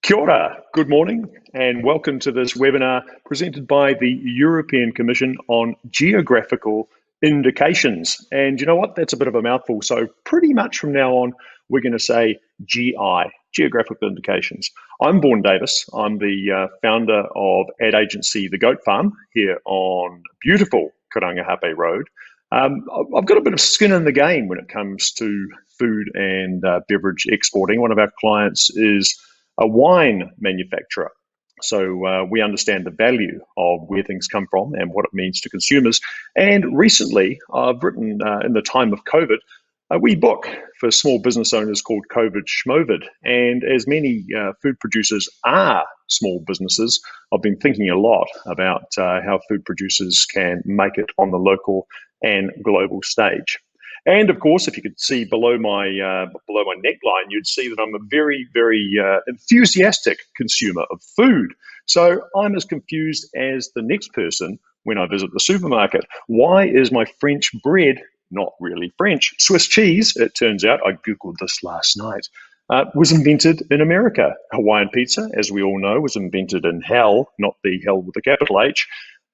Kia ora, good morning, and welcome to this webinar presented by the European Commission on Geographical Indications. And you know what? That's a bit of a mouthful. So pretty much from now on, we're going to say GI, Geographical Indications. I'm Vaughan Davis. I'm the founder of ad agency The Goat Farm here on beautiful Karangahape Road. I've got a bit of skin in the game when it comes to food and beverage exporting. One of our clients is a wine manufacturer. So we understand the value of where things come from and what it means to consumers. And recently, I've written in the time of COVID, a wee book for small business owners called COVID Schmovid. And as many food producers are small businesses, I've been thinking a lot about how food producers can make it on the local and global stage. And of course, if you could see below my neckline, you'd see that I'm a very, very enthusiastic consumer of food. So I'm as confused as the next person when I visit the supermarket. Why is my French bread not really French? Swiss cheese, it turns out, I Googled this last night, was invented in America. Hawaiian pizza, as we all know, was invented in hell, not the hell with a capital H.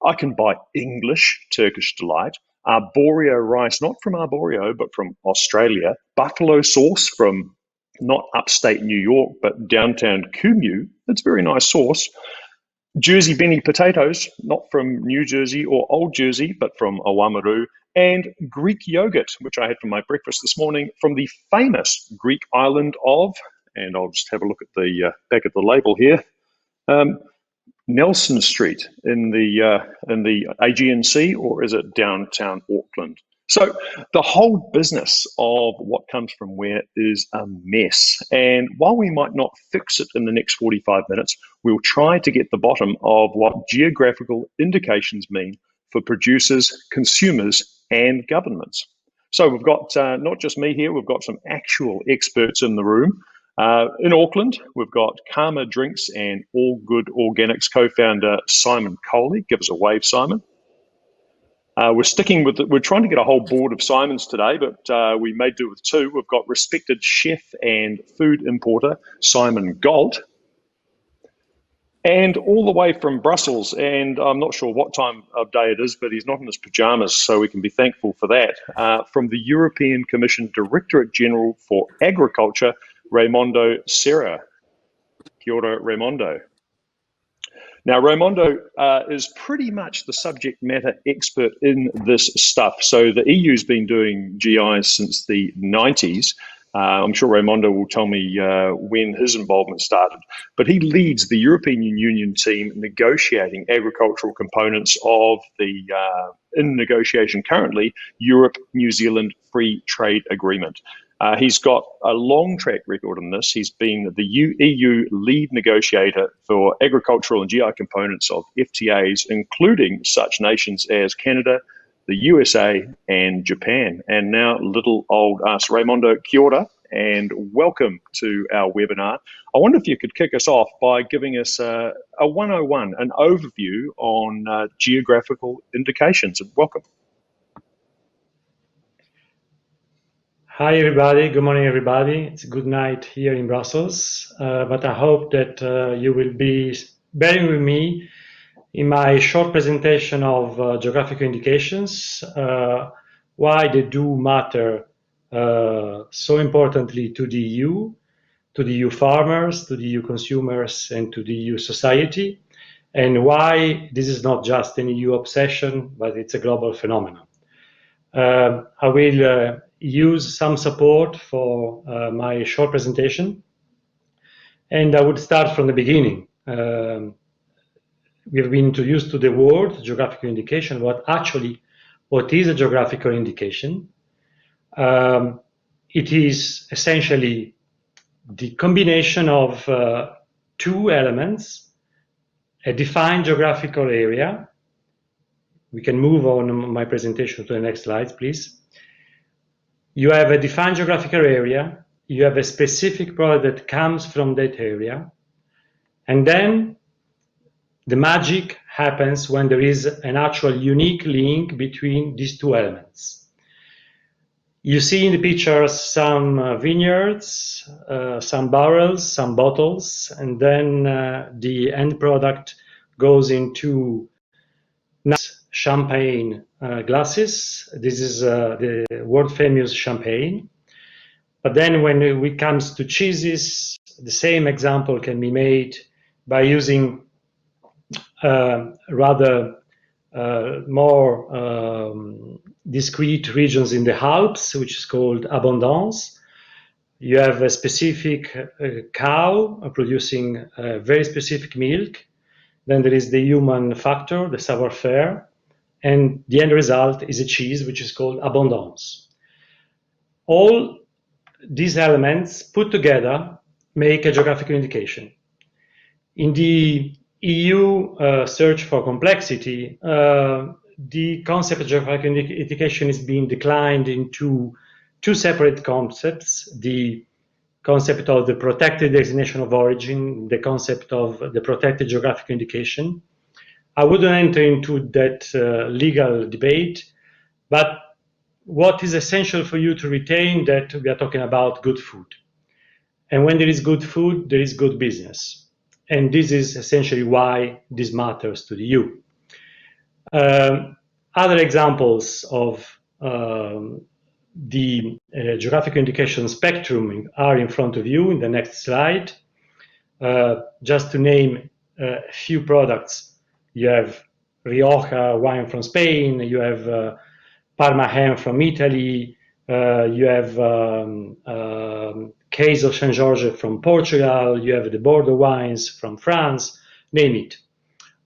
I can buy English Turkish delight. Arborio rice, not from Arborio, but from Australia. Buffalo sauce from not upstate New York, but downtown Kumu. That's very nice sauce. Jersey Benny potatoes, not from New Jersey or Old Jersey, but from Oamaru. And Greek yogurt, which I had for my breakfast this morning from the famous Greek island of, and I'll just have a look at the back of the label here, Nelson Street in the Aegean Sea, or is it downtown Auckland? So the whole business of what comes from where is a mess. And while we might not fix it in the next 45 minutes, we'll try to get the bottom of what geographical indications mean for producers, consumers, and governments. So we've got not just me here, we've got some actual experts in the room. In Auckland, we've got Karma Drinks and All Good Organics co-founder Simon Coley. Give us a wave, Simon. We're trying to get a whole board of Simons today, but we may do with two. We've got respected chef and food importer Simon Galt. And all the way from Brussels, and I'm not sure what time of day it is, but he's not in his pajamas, so we can be thankful for that. From the European Commission Directorate General for Agriculture, Raimondo Serra. Kia ora, Raimondo. Now, Raimondo is pretty much the subject matter expert in this stuff. So the EU's been doing GIs since the 90s. I'm sure Raimondo will tell me when his involvement started. But he leads the European Union team negotiating agricultural components of the, in negotiation currently, Europe-New Zealand Free Trade Agreement. He's got a long track record on this. He's been the EU lead negotiator for agricultural and GI components of FTAs, including such nations as Canada, the USA, and Japan. And now little old us. Raimondo, kia ora, and welcome to our webinar. I wonder if you could kick us off by giving us a 101, an overview on geographical indications. And welcome. Hi everybody, good morning everybody. It's a good night here in Brussels, but I hope that you will be bearing with me in my short presentation of geographical indications, why they do matter so importantly to the EU farmers, to the EU consumers, and to the EU society, and why this is not just an EU obsession, but it's a global phenomenon. I will use some support for my short presentation, and I would start from the beginning. We have been introduced to the word geographical indication. What is a geographical indication? It is essentially the combination of two elements: a defined geographical area. We can move on my presentation to the next slide, please. You have a defined geographical area, you have a specific product that comes from that area, and then the magic happens when there is an actual unique link between these two elements. You see in the pictures some vineyards, some barrels, some bottles, and then the end product goes into nice champagne glasses. This is the world famous champagne. But then when it comes to cheeses, the same example can be made by using rather more discrete regions in the Alps, which is called abondance. You have a specific cow producing very specific milk. Then there is the human factor, the savoir-faire, and the end result is a cheese, which is called abondance. All these elements put together make a geographical indication. In the EU search for complexity, the concept of geographical indication is being declined into two separate concepts: the concept of the protected designation of origin, the concept of the protected geographical indication. I wouldn't enter into that legal debate, but what is essential for you to retain that we are talking about good food. And when there is good food, there is good business. And this is essentially why this matters to the EU. Other examples of the geographic indication spectrum are in front of you in the next slide. Just to name a few products, you have Rioja wine from Spain, you have Parma ham from Italy, you have Case of Saint George from Portugal, you have the Bordeaux wines from France, name it.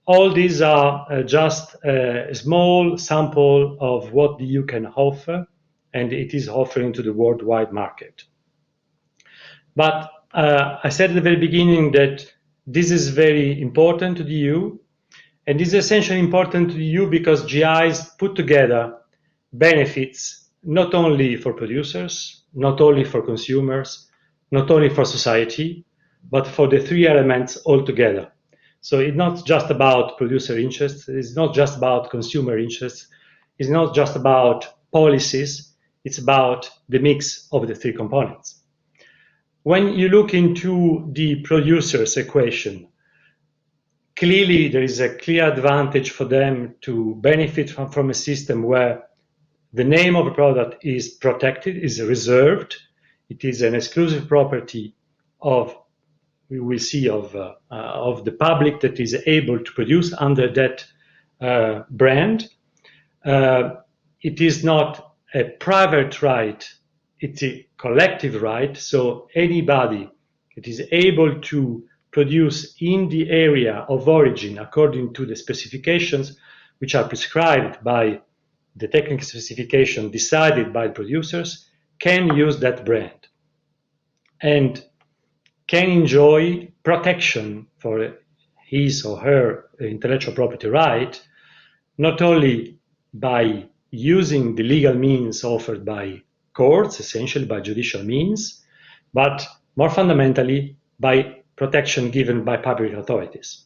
All these are just a small sample of what the EU can offer, and it is offering to the worldwide market. But I said at the very beginning that this is very important to the EU, and this is essentially important to the EU because GIs put together benefits not only for producers, not only for consumers, not only for society, but for the three elements altogether. So it's not just about producer interests, it's not just about consumer interests, it's not just about policies, it's about the mix of the three components. When you look into the producer's equation, clearly there is a clear advantage for them to benefit from a system where the name of a product is protected, is reserved. It is an exclusive property of, we will see, of the public that is able to produce under that brand. It is not a private right, it's a collective right. So anybody that is able to produce in the area of origin according to the specifications which are prescribed by the technical specification decided by the producers can use that brand and can enjoy protection for his or her intellectual property right, not only by using the legal means offered by courts, essentially by judicial means, but more fundamentally by protection given by public authorities.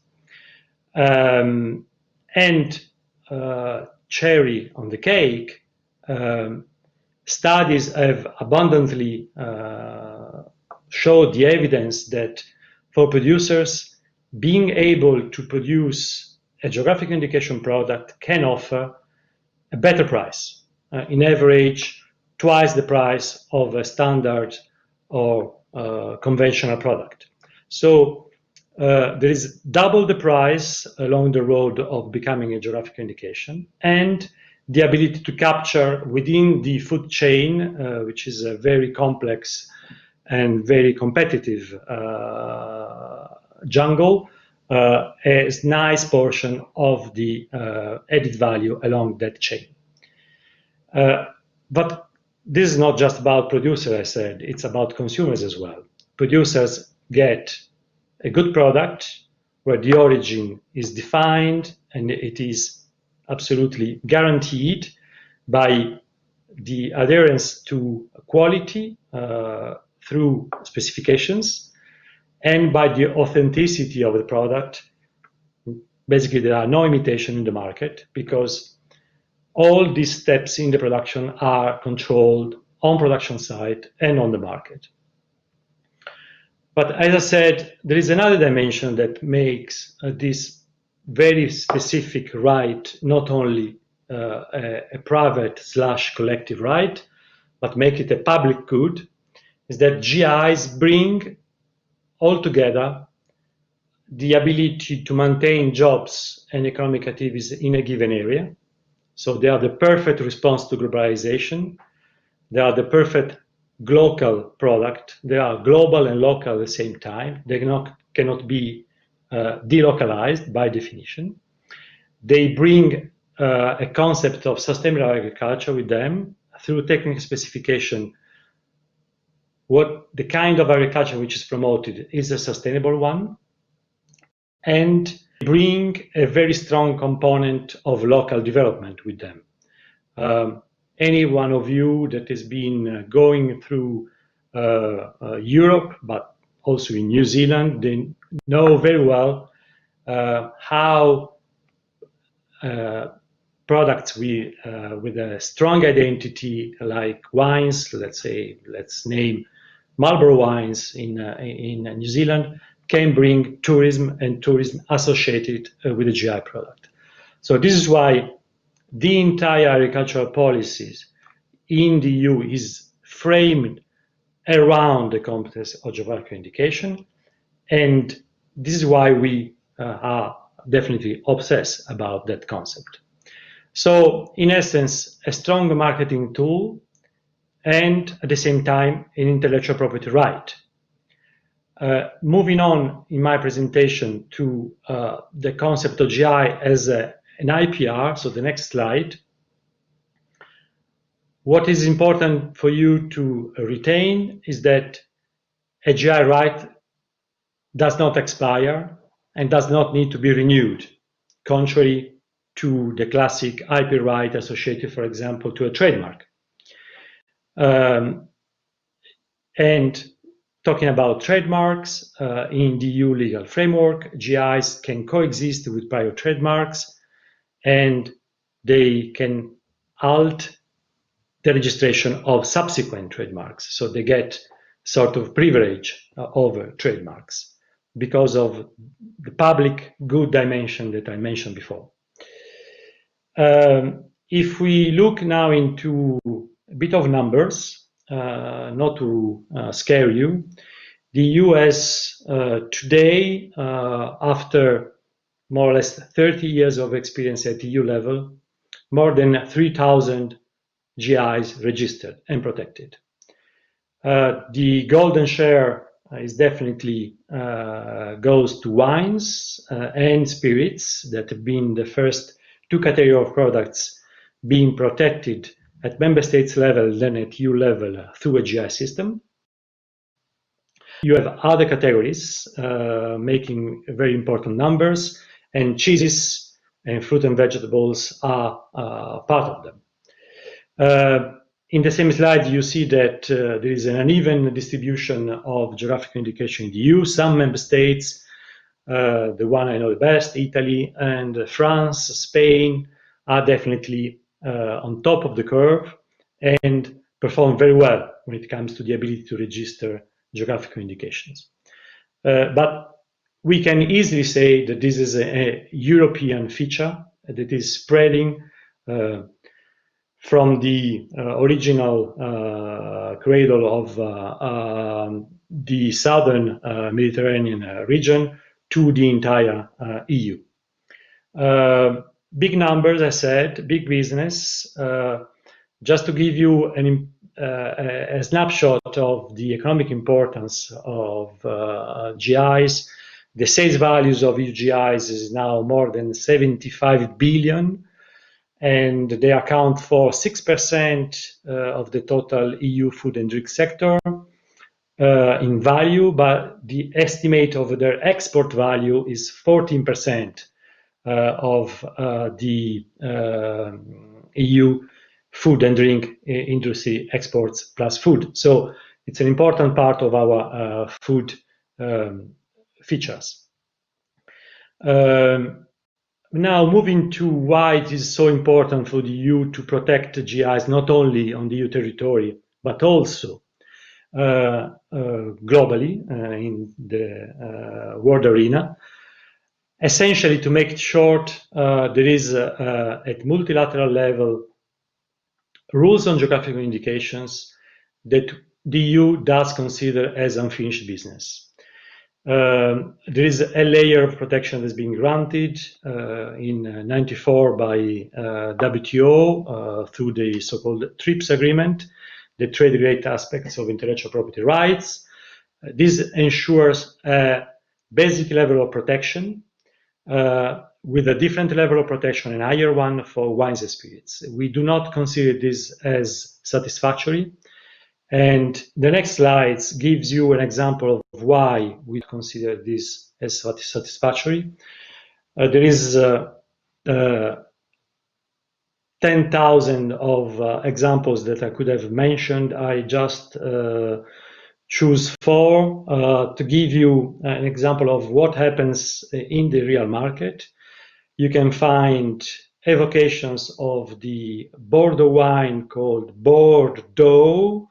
Cherry on the cake, studies have abundantly showed the evidence that for producers, being able to produce a geographic indication product can offer a better price, in average twice the price of a standard or conventional product. So there is double the price along the road of becoming a geographic indication, and the ability to capture within the food chain, which is a very complex and very competitive jungle, a nice portion of the added value along that chain. But this is not just about producers, I said, it's about consumers as well. Producers get a good product where the origin is defined and it is absolutely guaranteed by the adherence to quality through specifications and by the authenticity of the product. Basically, there are no imitation in the market because all these steps in the production are controlled on production site and on the market. But as I said, there is another dimension that makes this very specific right not only a private/collective right, but make it a public good, is that GIs bring all together the ability to maintain jobs and economic activities in a given area. So they are the perfect response to globalization. They are the perfect local product. They are global and local at the same time. They cannot be delocalized by definition. They bring a concept of sustainable agriculture with them through technical specification. What the kind of agriculture which is promoted is a sustainable one, and bring a very strong component of local development with them. Any one of you that has been going through Europe, but also in New Zealand, they know very well how products with a strong identity, like wines, let's name Marlborough wines in New Zealand, can bring tourism and tourism associated with the GI product. So this is why the entire agricultural policies in the EU is framed around the competence of geographical indication, and this is why we are definitely obsessed about that concept. So in essence, a strong marketing tool and at the same time an intellectual property right. Moving on in my presentation to the concept of GI as an IPR, so the next slide. What is important for you to retain is that a GI right does not expire and does not need to be renewed, contrary to the classic IP right associated, for example, to a trademark. And talking about trademarks, in the EU legal framework, GIs can coexist with prior trademarks, and they can halt the registration of subsequent trademarks. So they get sort of privilege over trademarks because of the public good dimension that I mentioned before. If we look now into a bit of numbers, not to scare you, the US today, after more or less 30 years of experience at EU level, more than 3,000 GIs registered and protected. The golden share is definitely goes to wines and spirits that have been the first two categories of products being protected at member states level, then at EU level through a GI system. You have other categories making very important numbers, and cheeses and fruit and vegetables are part of them. In the same slide, you see that there is an uneven distribution of geographical indication in the EU. Some member states, the one I know the best, Italy and France, Spain, are definitely on top of the curve and perform very well when it comes to the ability to register geographical indications. But we can easily say that this is a European feature that is spreading from the original cradle of the southern Mediterranean region to the entire EU. Big numbers, I said, big business. Just to give you a snapshot of the economic importance of GIs, the sales values of EU GIs is now more than 75 billion, and they account for 6% of the total EU food and drink sector in value, but the estimate of their export value is 14% of the EU food and drink industry exports plus food. So it's an important part of our food features. Now moving to why it is so important for the EU to protect GIs not only on the EU territory but also globally in the world arena. Essentially, to make it short, there is at multilateral level rules on geographical indications that the EU does consider as unfinished business. There is a layer of protection that's been granted in '94 by WTO through the so-called TRIPS agreement, the trade-related aspects of intellectual property rights. This ensures a basic level of protection with a different level of protection, and higher one for wines and spirits. We do not consider this as satisfactory. And the next slides gives you an example of why we consider this as satisfactory. There is 10,000 of examples that I could have mentioned. I just choose 4 to give you an example of what happens in the real market. You can find evocations of the Bordeaux wine called Bordeaux.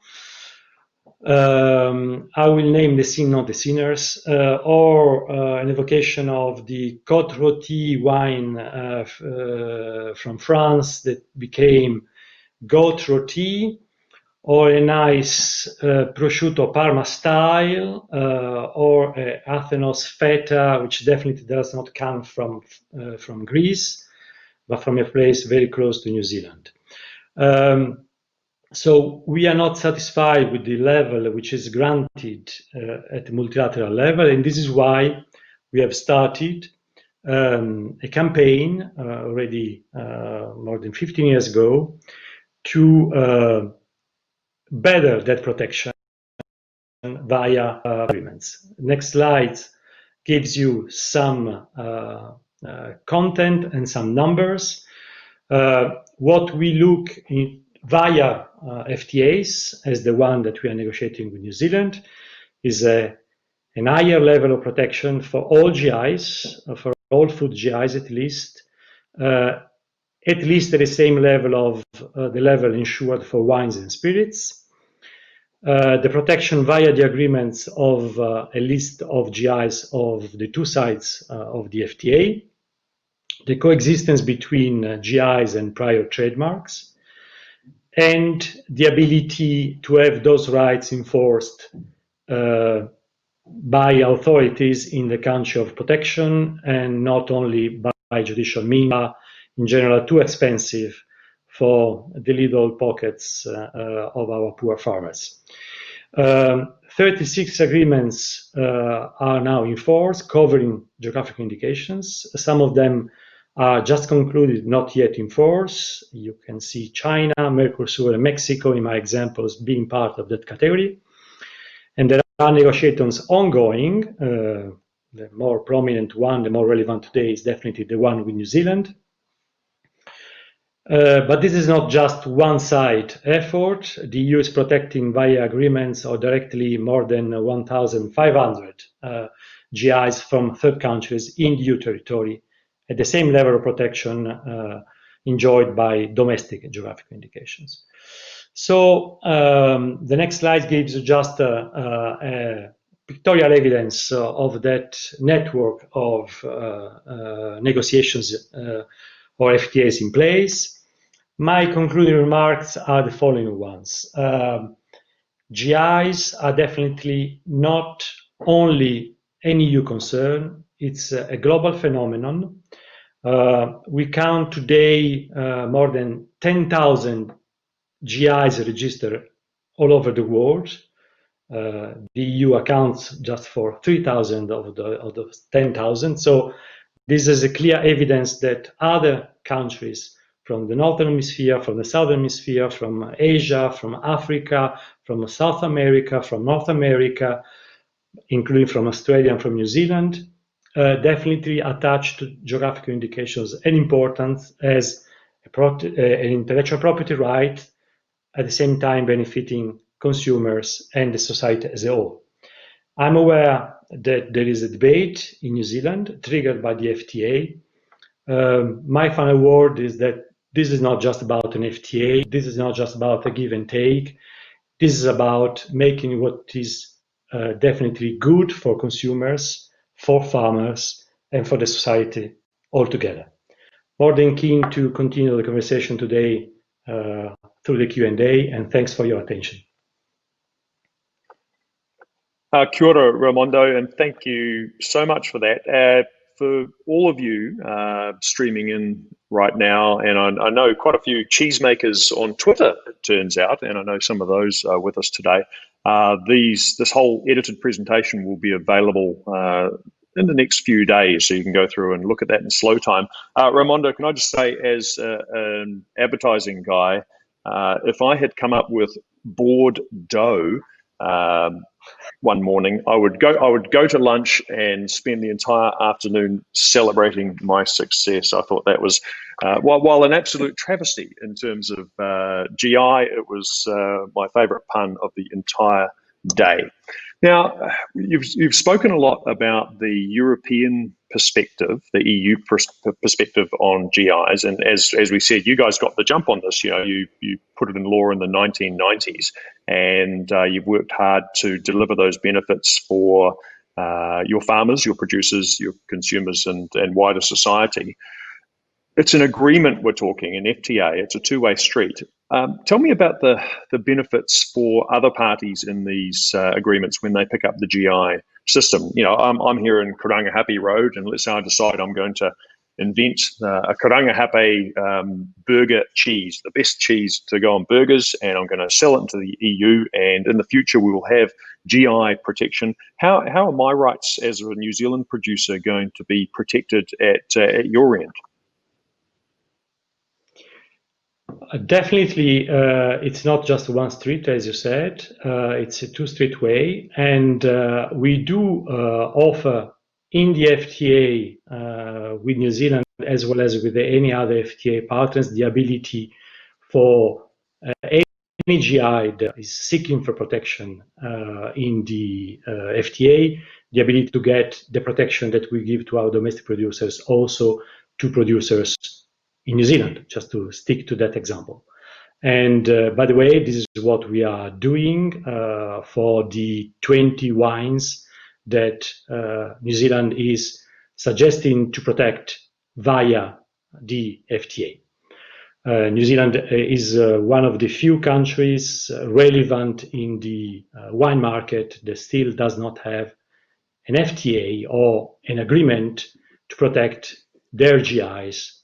I will name the scene, not the sinners, or an evocation of the Côte Rôtie wine from France that became Goat Rôtie, or a nice prosciutto Parma style, or Athenos feta, which definitely does not come from Greece, but from a place very close to New Zealand. So we are not satisfied with the level which is granted at the multilateral level, and this is why we have started a campaign already more than 15 years ago to better that protection via agreements. Next slide gives you some content and some numbers. What we look in via FTAs, as the one that we are negotiating with New Zealand, is an higher level of protection for all GIs, for all food GIs at least at the same level of the level ensured for wines and spirits. The protection via the agreements of a list of GIs of the 2 sides of the FTA, the coexistence between GIs and prior trademarks, and the ability to have those rights enforced by authorities in the country of protection, and not only by judicial means, in general too expensive for the little pockets of our poor farmers. 36 agreements are now in force covering geographical indications. Some of them are just concluded, not yet in force. You can see China, Mercosur, and Mexico in my examples being part of that category. And there are negotiations ongoing. The more prominent one, the more relevant today, is definitely the one with New Zealand. But this is not just one-side effort. The EU is protecting via agreements or directly more than 1,500 GIs from third countries in EU territory at the same level of protection enjoyed by domestic geographical indications. So the next slide gives you just a pictorial evidence of that network of negotiations or FTAs in place. My concluding remarks are the following ones. GIs are definitely not only an EU concern, it's a global phenomenon. We count today more than 10,000 GIs registered all over the world. The EU accounts just for 3,000 of those 10,000. So this is a clear evidence that other countries from the Northern Hemisphere, from the Southern Hemisphere, from Asia, from Africa, from South America, from North America, including from Australia and from New Zealand, definitely attach to geographical indications an importance as an intellectual property right, at the same time benefiting consumers and the society as a whole. I'm aware that there is a debate in New Zealand triggered by the FTA. My final word is that this is not just about an FTA. This is not just about a give and take. This is about making what is definitely good for consumers, for farmers, and for the society altogether. More than keen to continue the conversation today through the Q&A, and thanks for your attention. Kia ora, Raimondo, and thank you so much for that. For all of you streaming in right now, and I know quite a few cheesemakers on Twitter, it turns out, and I know some of those are with us today. This whole edited presentation will be available in the next few days, so you can go through and look at that in slow time. Raimondo, can I just say, as an advertising guy, if I had come up with board dough one morning, I would go to lunch and spend the entire afternoon celebrating my success. I thought that was, while an absolute travesty in terms of GI, it was my favourite pun of the entire day. Now, you've spoken a lot about the European perspective, the EU perspective on GIs, and as we said, you guys got the jump on this. You put it in law in the 1990s, and you've worked hard to deliver those benefits for your farmers, your producers, your consumers, and wider society. It's an agreement we're talking, an FTA. It's a two-way street. Tell me about the benefits for other parties in these agreements when they pick up the GI system. You know, I'm here in Karangahape Road, and let's say I decide I'm going to invent a Karangahape burger cheese, the best cheese to go on burgers, and I'm going to sell it into the EU, and in the future we will have GI protection. How are my rights as a New Zealand producer going to be protected at your end? Definitely, it's not just one street, as you said. It's a two-street way, and we do offer in the FTA with New Zealand, as well as with any other FTA partners, the ability for any GI that is seeking for protection in the FTA, the ability to get the protection that we give to our domestic producers also to producers in New Zealand, just to stick to that example. And by the way, this is what we are doing for the 20 wines that New Zealand is suggesting to protect via the FTA. New Zealand is one of the few countries relevant in the wine market that still does not have an FTA or an agreement to protect their GIs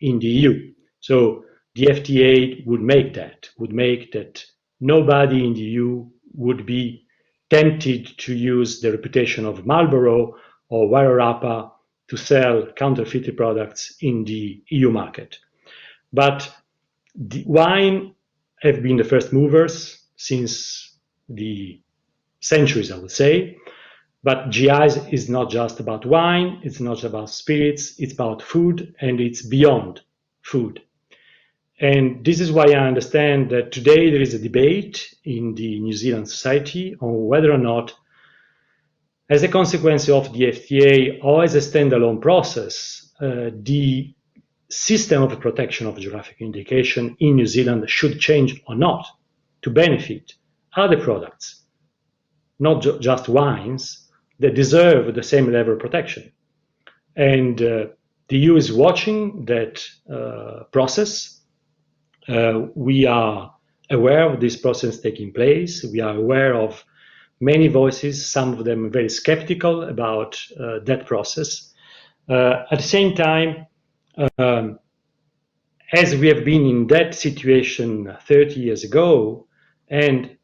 in the EU. So the FTA would make that nobody in the EU would be tempted to use the reputation of Marlborough or Wairarapa to sell counterfeited products in the EU market. But the wine have been the first movers since the centuries, I would say. But GIs is not just about wine, it's not just about spirits, it's about food, and it's beyond food. And this is why I understand that today there is a debate in the New Zealand society on whether or not, as a consequence of the FTA or as a standalone process, the system of protection of geographic indication in New Zealand should change or not to benefit other products, not just wines, that deserve the same level of protection. And the EU is watching that process. We are aware of this process taking place. We are aware of many voices, some of them very skeptical about that process. At the same time, as we have been in that situation 30 years ago, and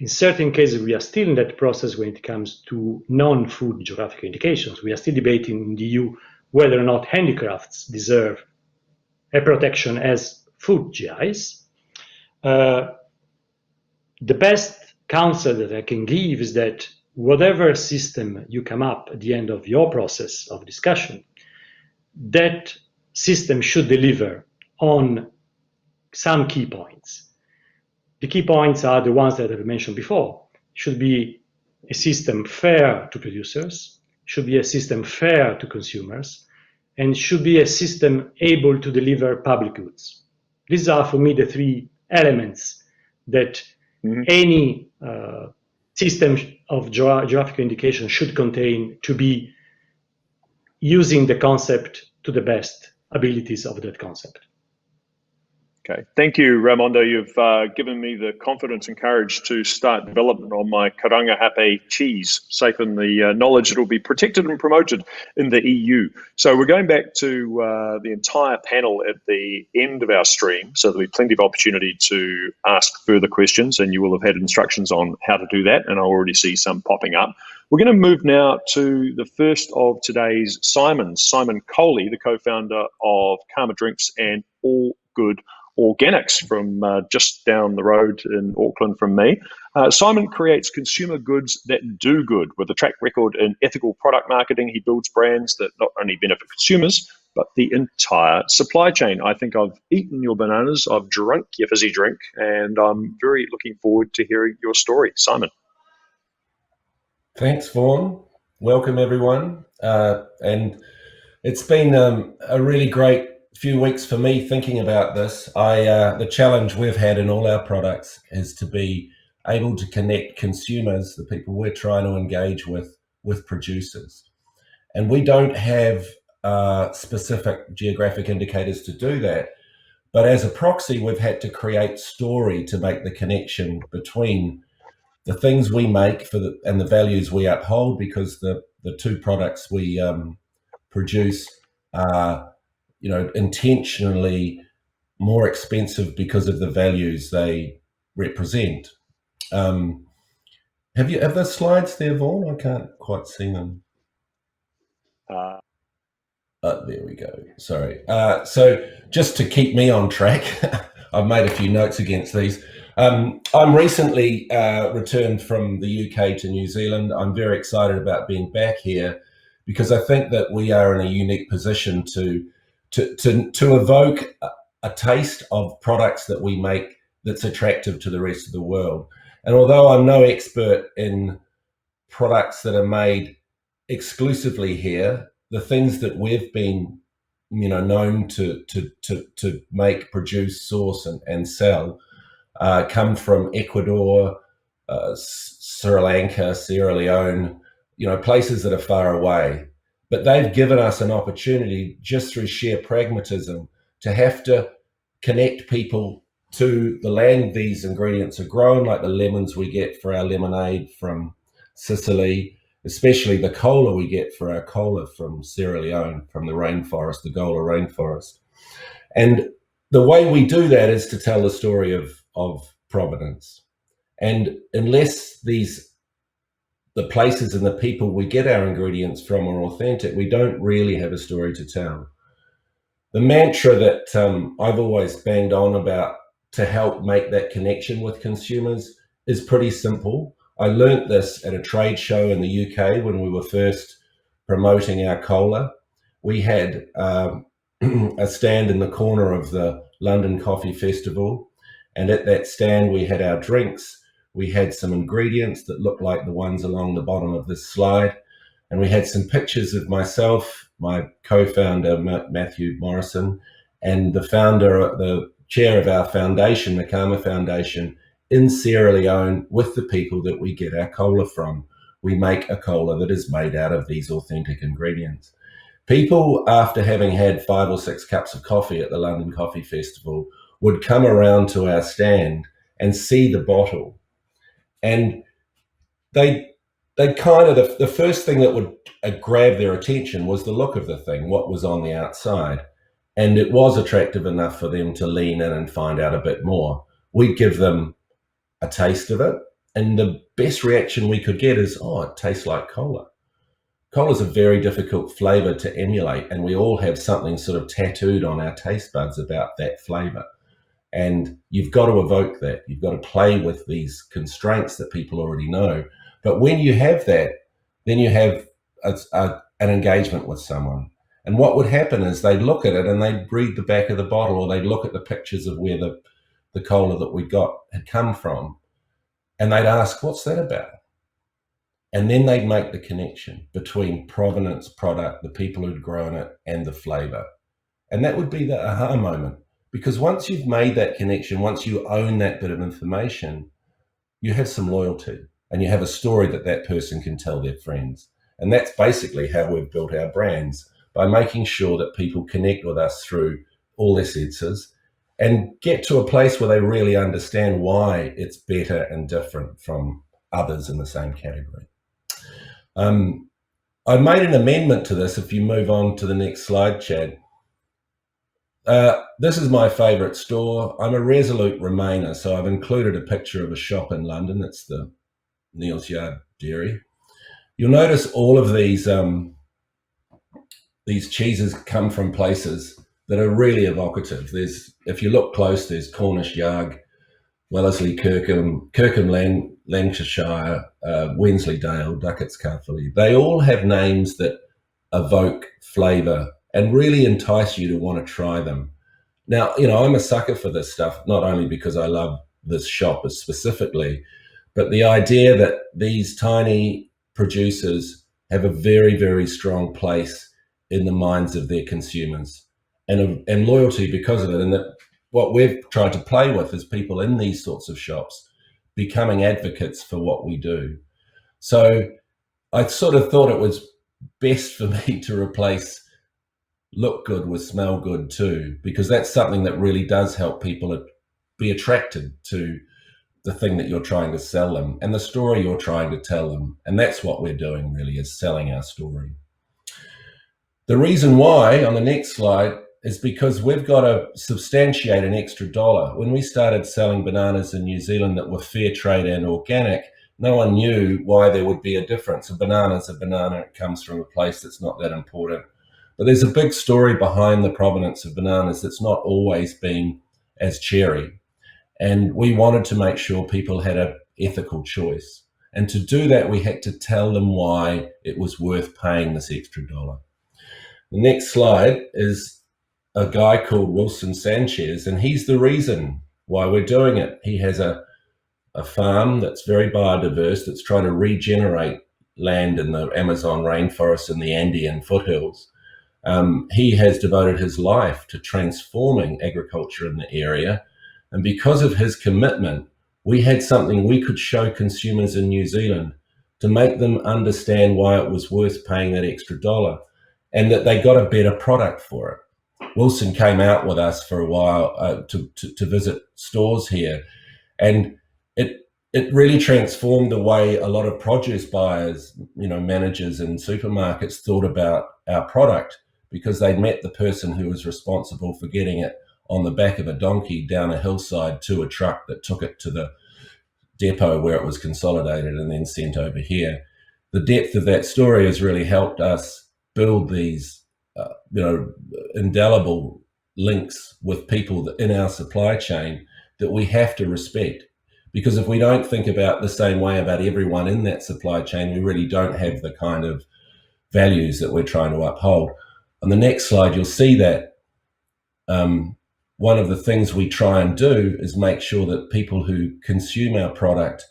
in certain cases, we are still in that process when it comes to non-food geographic indications. We are still debating in the EU whether or not handicrafts deserve a protection as food GIs. The best counsel that I can give is that whatever system you come up at the end of your process of discussion, that system should deliver on some key points. The key points are the ones that I've mentioned before. It should be a system fair to producers, should be a system fair to consumers, and should be a system able to deliver public goods. These are, for me, the three elements that any system of geographical indication should contain to be using the concept to the best abilities of that concept. Okay, thank you, Raimondo. You've given me the confidence and courage to start development on my Karangahape cheese, safe in the knowledge that it will be protected and promoted in the EU. So we're going back to the entire panel at the end of our stream, so there'll be plenty of opportunity to ask further questions, and you will have had instructions on how to do that, and I already see some popping up. We're going to move now to the first of today's Simons, Simon Coley, the co-founder of Karma Drinks and All Good Organics from just down the road in Auckland from me. Simon creates consumer goods that do good. With a track record in ethical product marketing, he builds brands that not only benefit consumers, but the entire supply chain. I think I've eaten your bananas, I've drunk your fizzy drink, and I'm very looking forward to hearing your story. Simon. Thanks, Vaughan. Welcome, everyone. And it's been a really great few weeks for me thinking about this. The challenge we've had in all our products is to be able to connect consumers, the people we're trying to engage with producers. And we don't have specific geographic indicators to do that. But as a proxy, we've had to create story to make the connection between the things we make and the values we uphold, because the two products we produce are, intentionally more expensive because of the values they represent. Have the slides there, Vaughan? I can't quite see them. There we go. Sorry. So just to keep me on track, I've made a few notes against these. I'm recently returned from the UK to New Zealand. I'm very excited about being back here because I think that we are in a unique position to evoke a taste of products that we make that's attractive to the rest of the world. And although I'm no expert in products that are made exclusively here, the things that we've been, known to make, produce, source, and sell come from Ecuador, Sri Lanka, Sierra Leone, places that are far away. But they've given us an opportunity, just through sheer pragmatism, to have to connect people to the land these ingredients are grown, like the lemons we get for our lemonade from Sicily, especially the cola we get for our cola from Sierra Leone, from the rainforest, the Gola rainforest. And the way we do that is to tell the story of provenance. And unless the places and the people we get our ingredients from are authentic, we don't really have a story to tell. The mantra that I've always banged on about to help make that connection with consumers is pretty simple. I learnt this at a trade show in the UK when we were first promoting our cola. We had a stand in the corner of the London Coffee Festival, and at that stand we had our drinks. We had some ingredients that looked like the ones along the bottom of this slide, and we had some pictures of myself, my co-founder Matthew Morrison, and the chair of our foundation, the Karma Foundation, in Sierra Leone, with the people that we get our cola from. We make a cola that is made out of these authentic ingredients. People, after having had 5 or 6 cups of coffee at the London Coffee Festival, would come around to our stand and see the bottle. And they kind of, the first thing that would grab their attention was the look of the thing, what was on the outside. And it was attractive enough for them to lean in and find out a bit more. We'd give them a taste of it, and the best reaction we could get is, oh, it tastes like cola. Cola is a very difficult flavor to emulate, and we all have something sort of tattooed on our taste buds about that flavor. And you've got to evoke that. You've got to play with these constraints that people already know. But when you have that, then you have an engagement with someone. And what would happen is they'd look at it and they'd read the back of the bottle, or they'd look at the pictures of where the cola that we got had come from, and they'd ask, what's that about? And then they'd make the connection between provenance, product, the people who'd grown it, and the flavor. And that would be the aha moment. Because once you've made that connection, once you own that bit of information, you have some loyalty and you have a story that that person can tell their friends. And that's basically how we've built our brands, by making sure that people connect with us through all their senses and get to a place where they really understand why it's better and different from others in the same category. I made an amendment to this. If you move on to the next slide, Chad. This is my favourite store. I'm a resolute Remainer, so I've included a picture of a shop in London. It's the Neal's Yard Dairy. You'll notice all of these cheeses come from places that are really evocative. If you look close, there's Cornish Yarg, Wellesley Kirkham, Lancashire, Wensleydale, Duckett's Caerphilly. They all have names that evoke flavour and really entice you to want to try them. Now, I'm a sucker for this stuff, not only because I love this shop specifically, but the idea that these tiny producers have a very, very strong place in the minds of their consumers and loyalty because of it. And that what we've tried to play with is people in these sorts of shops becoming advocates for what we do. So I sort of thought it was best for me to replace look good with smell good too, because that's something that really does help people be attracted to the thing that you're trying to sell them and the story you're trying to tell them. And that's what we're doing, really, is selling our story. The reason why, on the next slide, is because we've got to substantiate an extra dollar. When we started selling bananas in New Zealand that were fair trade and organic, no one knew why there would be a difference. A banana's a banana. It comes from a place that's not that important. But there's a big story behind the provenance of bananas that's not always been as cherry. And we wanted to make sure people had an ethical choice. And to do that, we had to tell them why it was worth paying this extra dollar. The next slide is a guy called Wilson Sanchez, and he's the reason why we're doing it. He has a farm that's very biodiverse, that's trying to regenerate land in the Amazon rainforest and the Andean foothills. He has devoted his life to transforming agriculture in the area. And because of his commitment, we had something we could show consumers in New Zealand to make them understand why it was worth paying that extra dollar and that they got a better product for it. Wilson came out with us for a while to visit stores here, and it really transformed the way a lot of produce buyers, managers in supermarkets thought about our product, because they'd met the person who was responsible for getting it on the back of a donkey down a hillside to a truck that took it to the depot where it was consolidated and then sent over here. The depth of that story has really helped us build these, indelible links with people in our supply chain that we have to respect. Because if we don't think about the same way about everyone in that supply chain, we really don't have the kind of values that we're trying to uphold. On the next slide, you'll see that one of the things we try and do is make sure that people who consume our product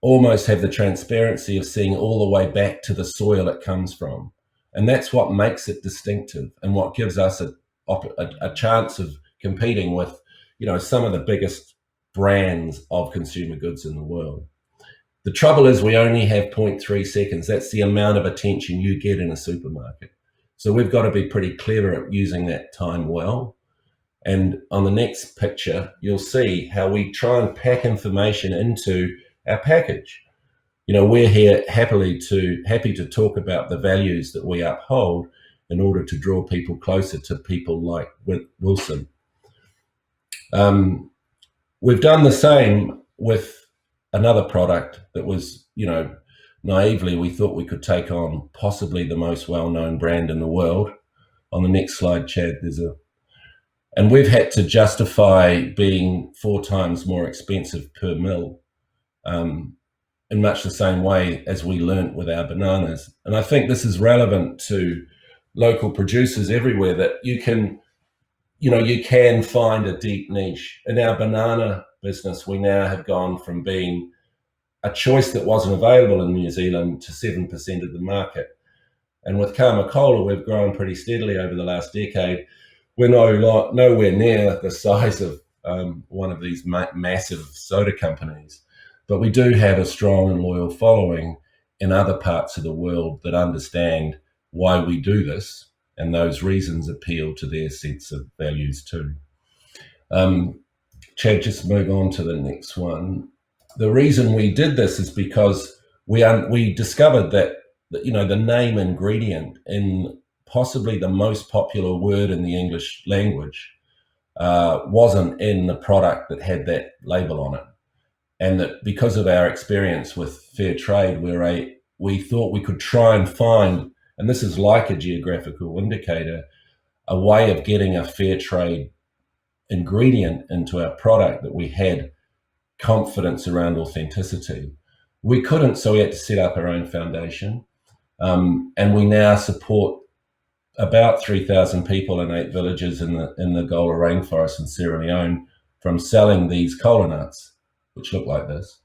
almost have the transparency of seeing all the way back to the soil it comes from. And that's what makes it distinctive and what gives us a chance of competing with, some of the biggest brands of consumer goods in the world. The trouble is we only have 0.3 seconds. That's the amount of attention you get in a supermarket. So we've got to be pretty clever at using that time well. And on the next picture, you'll see how we try and pack information into our package. We're here happy to talk about the values that we uphold in order to draw people closer to people like Wilson. We've done the same with another product that was, naively we thought we could take on possibly the most well-known brand in the world. On the next slide, Chad, and we've had to justify being 4 times more expensive per mil, in much the same way as we learnt with our bananas. And I think this is relevant to local producers everywhere, that you can find a deep niche. In our banana business, we now have gone from being a choice that wasn't available in New Zealand to 7% of the market. And with Kamakola, we've grown pretty steadily over the last decade. We're nowhere near the size of one of these massive soda companies, but we do have a strong and loyal following in other parts of the world that understand why we do this, and those reasons appeal to their sense of values too. Chad, just move on to the next one. The reason we did this is because we discovered that the name ingredient in possibly the most popular word in the English language wasn't in the product that had that label on it. And that because of our experience with fair trade, we thought we could try and find, and this is like a geographical indicator, a way of getting a fair trade ingredient into our product that we had confidence around authenticity. We couldn't, so we had to set up our own foundation. And we now support about 3,000 people in 8 villages in the Gola rainforest in Sierra Leone from selling these kola nuts, which look like this.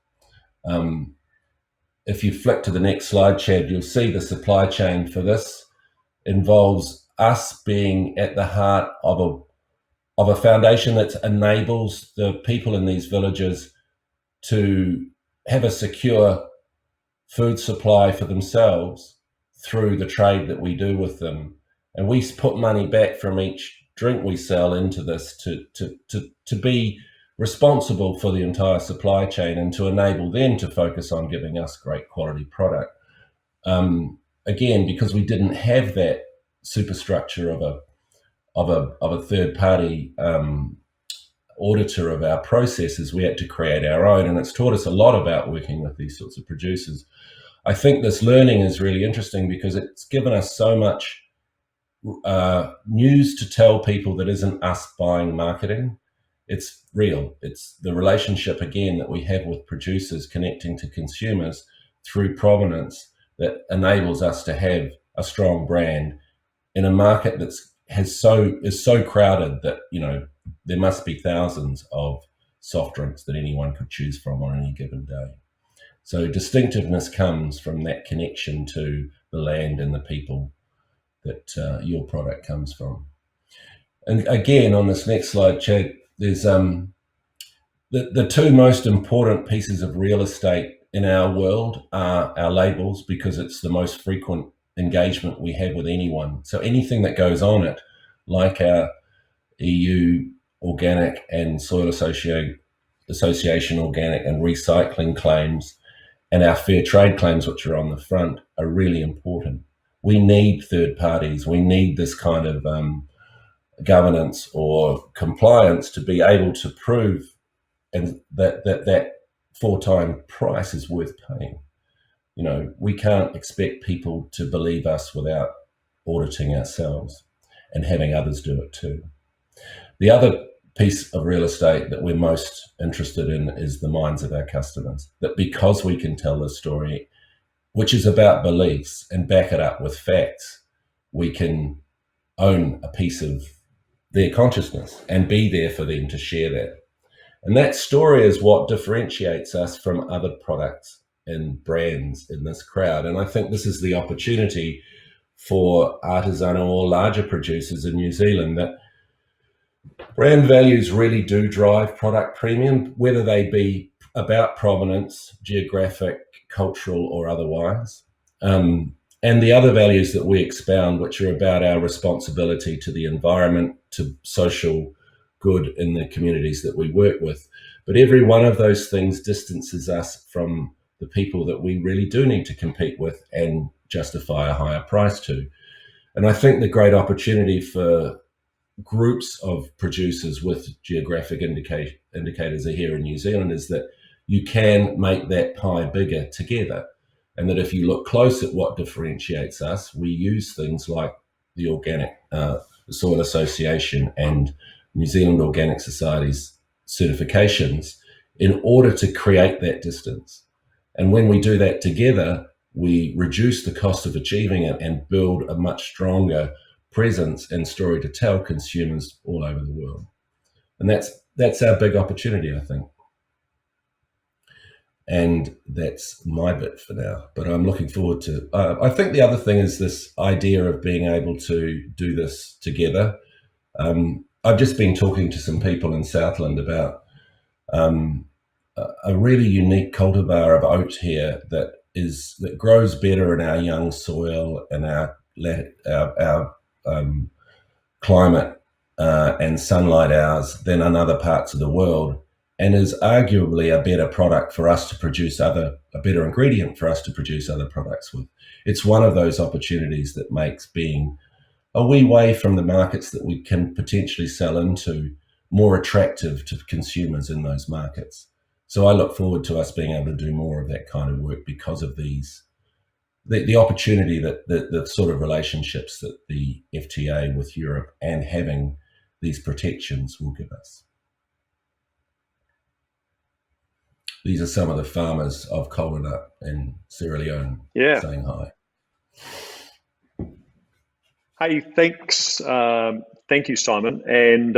If you flick to the next slide, Chad, you'll see the supply chain for this involves us being at the heart of a foundation that enables the people in these villages to have a secure food supply for themselves through the trade that we do with them. And we put money back from each drink we sell into this to be responsible for the entire supply chain and to enable them to focus on giving us great quality product. Again, because we didn't have that superstructure of a third party auditor of our processes, we had to create our own, and it's taught us a lot about working with these sorts of producers. I think this learning is really interesting because it's given us so much news to tell people that isn't us buying marketing. It's real. It's the relationship, again, that we have with producers connecting to consumers through provenance that enables us to have a strong brand in a market is so crowded that there must be thousands of soft drinks that anyone could choose from on any given day. So distinctiveness comes from that connection to the land and the people that your product comes from. And again, on this next slide, Chad, there's the two most important pieces of real estate in our world are our labels, because it's the most frequent engagement we have with anyone. So anything that goes on it, like our EU organic and Soil Association organic and recycling claims, and our fair trade claims, which are on the front, are really important. We need third parties. We need this kind of governance or compliance to be able to prove and that 4-time price is worth paying. We can't expect people to believe us without auditing ourselves and having others do it too. The other piece of real estate that we're most interested in is the minds of our customers, that because we can tell this story, which is about beliefs, and back it up with facts, we can own a piece of their consciousness and be there for them to share that. And that story is what differentiates us from other products and brands in this crowd. And I think this is the opportunity for artisanal or larger producers in New Zealand, that brand values really do drive product premium, whether they be about provenance, geographic, cultural, or otherwise. And the other values that we expound, which are about our responsibility to the environment, to social good in the communities that we work with. But every one of those things distances us from the people that we really do need to compete with and justify a higher price to. And I think the great opportunity for groups of producers with geographic indicators are here in New Zealand is that you can make that pie bigger together. And that if you look close at what differentiates us, we use things like the Organic Soil Association and New Zealand Organic Society's certifications in order to create that distance. And when we do that together, we reduce the cost of achieving it and build a much stronger presence and story to tell consumers all over the world. And that's our big opportunity, I think. And that's my bit for now, but I'm looking forward to, I think the other thing is this idea of being able to do this together. I've just been talking to some people in Southland about a really unique cultivar of oat here that grows better in our young soil and our climate and sunlight hours than in other parts of the world, and is arguably a better product for us to produce a better ingredient for us to produce other products with. It's one of those opportunities that makes being a wee way from the markets that we can potentially sell into more attractive to consumers in those markets. So I look forward to us being able to do more of that kind of work because of the opportunity that the sort of relationships that the FTA with Europe and having these protections will give us. These are some of the farmers of Kola Nut in Sierra Leone saying hi. Hey, thanks. Thank you, Simon. And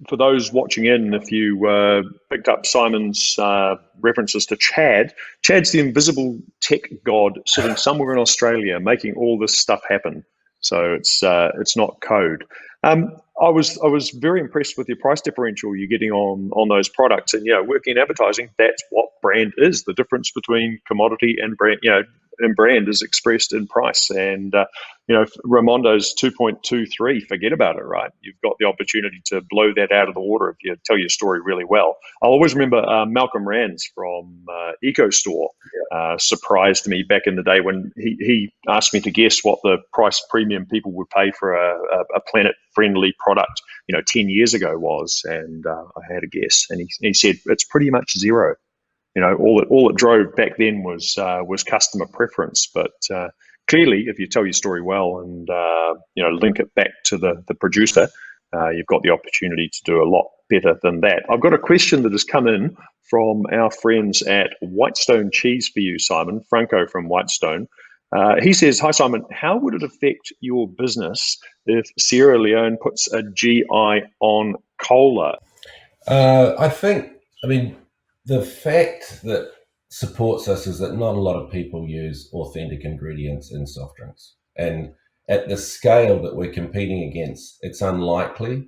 for those watching in, if you picked up Simon's references to Chad, Chad's the invisible tech god sitting somewhere in Australia making all this stuff happen. So it's not code. I was very impressed with your price differential you're getting on those products, and working in advertising, that's what brand is. The difference between commodity and brand, and brand is expressed in price. And Raimondo's 2.23, forget about it, right? You've got the opportunity to blow that out of the water if you tell your story really well. I'll always remember Malcolm Rands from EcoStore surprised me back in the day when he asked me to guess what the price premium people would pay for a planet-friendly product 10 years ago was, and I had a guess, and he said it's pretty much zero. All it drove back then was customer preference. But clearly, if you tell your story well and link it back to the producer, you've got the opportunity to do a lot better than that. I've got a question that has come in from our friends at Whitestone Cheese for you, Simon. Franco from Whitestone. He says, "Hi Simon, how would it affect your business if Sierra Leone puts a GI on cola?" The fact that supports us is that not a lot of people use authentic ingredients in soft drinks. And at the scale that we're competing against, it's unlikely.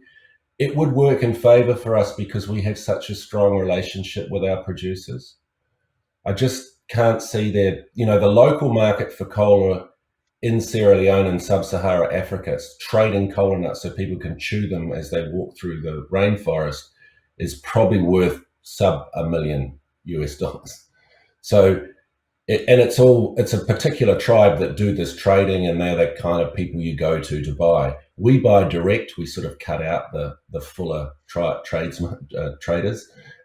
It would work in favor for us because we have such a strong relationship with our producers. I just can't see the local market for cola in Sierra Leone and sub-Sahara Africa, trading cola nuts so people can chew them as they walk through the rainforest, is probably worth sub $1 million US. So, it's a particular tribe that do this trading, and they're the kind of people you go to buy. We buy direct. We sort of cut out the fuller traders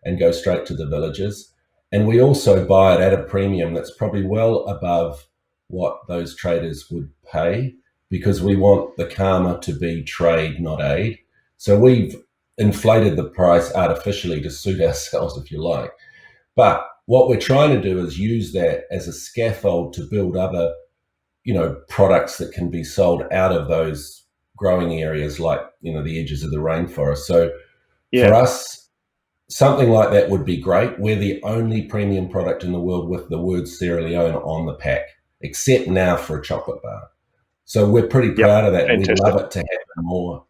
and go straight to the villages. And we also buy it at a premium that's probably well above what those traders would pay, because we want the karma to be trade, not aid. So we've inflated the price artificially to suit ourselves, if you like. But what we're trying to do is use that as a scaffold to build other, products that can be sold out of those growing areas, like, the edges of the rainforest. So for us, something like that would be great. We're the only premium product in the world with the word Sierra Leone on the pack, except now for a chocolate bar. So we're pretty proud of that. Fantastic. We'd love it to happen more.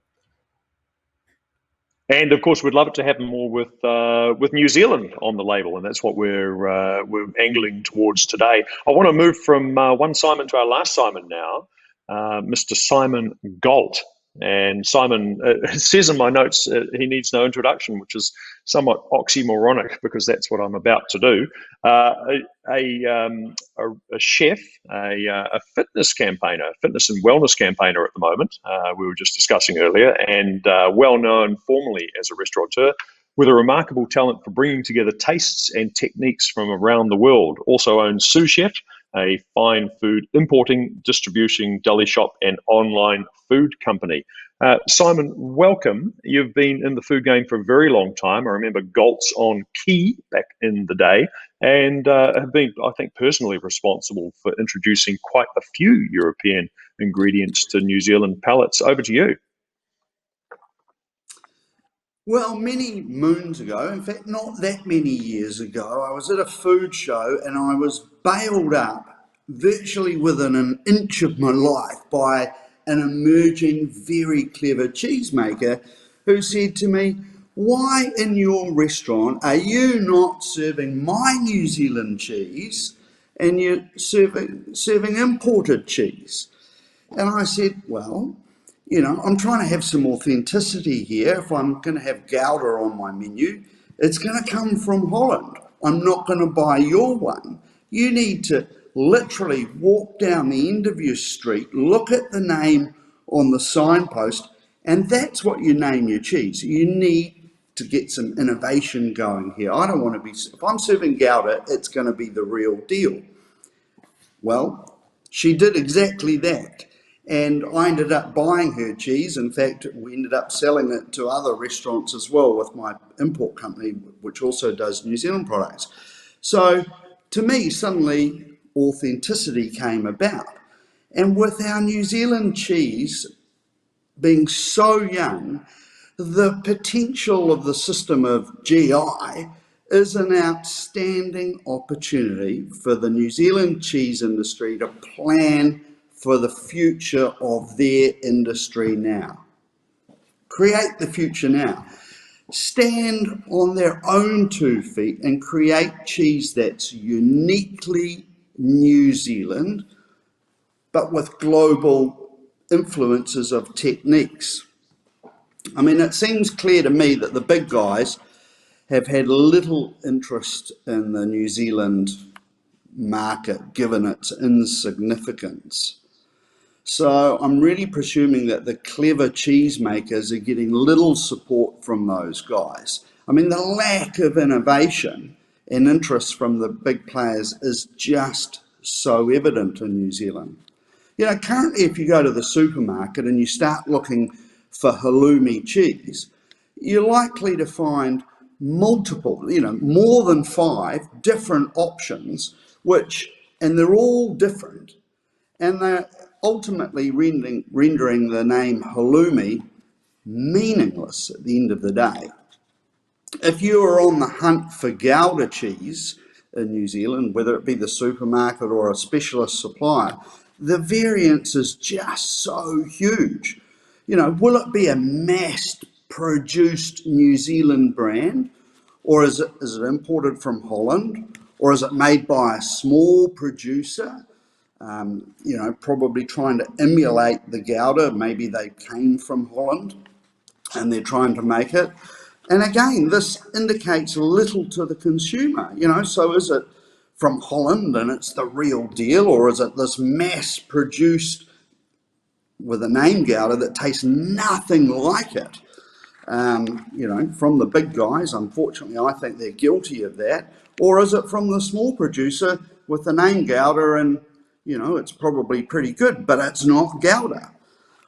And of course, we'd love it to happen more with New Zealand on the label, and that's what we're angling towards today. I want to move from one Simon to our last Simon now, Mr. Simon Galt. And Simon, it says in my notes, he needs no introduction, which is somewhat oxymoronic because that's what I'm about to do. A chef, a fitness campaigner, fitness and wellness campaigner at the moment, we were just discussing earlier, and well known formally as a restaurateur, with a remarkable talent for bringing together tastes and techniques from around the world. Also owns Sous Chef, a fine food importing, distribution, deli shop, and online food company. Simon, welcome. You've been in the food game for a very long time. I remember Galt's on Key back in the day, and have been, I think, personally responsible for introducing quite a few European ingredients to New Zealand palates. Over to you. Well, many moons ago, in fact, not that many years ago, I was at a food show and I was bailed up virtually within an inch of my life by an emerging, very clever cheesemaker who said to me, why in your restaurant are you not serving my New Zealand cheese and you're serving imported cheese? And I said, well, you know, I'm trying to have some authenticity here. If I'm going to have Gouda on my menu, it's going to come from Holland. I'm not going to buy your one. You need to literally walk down the end of your street, look at the name on the signpost, and that's what you name your cheese. You need to get some innovation going here. I don't want to be, if I'm serving Gouda, it's going to be the real deal. Well, she did exactly that. And I ended up buying her cheese. In fact, we ended up selling it to other restaurants as well with my import company, which also does New Zealand products. So to me, suddenly authenticity came about. And with our New Zealand cheese being so young, the potential of the system of GI is an outstanding opportunity for the New Zealand cheese industry to plan for the future of their industry now. Create the future now. Stand on their own 2 feet and create cheese that's uniquely New Zealand, but with global influences of techniques. I mean, it seems clear to me that the big guys have had little interest in the New Zealand market, given its insignificance. So I'm really presuming that the clever cheesemakers are getting little support from those guys. I mean, the lack of innovation and interest from the big players is just so evident in New Zealand. You know, currently if you go to the supermarket and you start looking for halloumi cheese, you're likely to find multiple, you know, more than 5 different options, and they're all different, and they're ultimately rendering the name halloumi meaningless at the end of the day. If you are on the hunt for Gouda cheese in New Zealand, whether it be the supermarket or a specialist supplier, the variance is just so huge. You know, will it be a mass-produced New Zealand brand, or is it imported from Holland, or is it made by a small producer? You know, probably trying to emulate the Gouda. Maybe they came from Holland and they're trying to make it. And again, this indicates little to the consumer, you know, so is it from Holland and it's the real deal, or is it this mass-produced with a name Gouda that tastes nothing like it? You know, from the big guys, unfortunately, I think they're guilty of that. Or is it from the small producer with the name Gouda and, you know, it's probably pretty good, but it's not Gouda?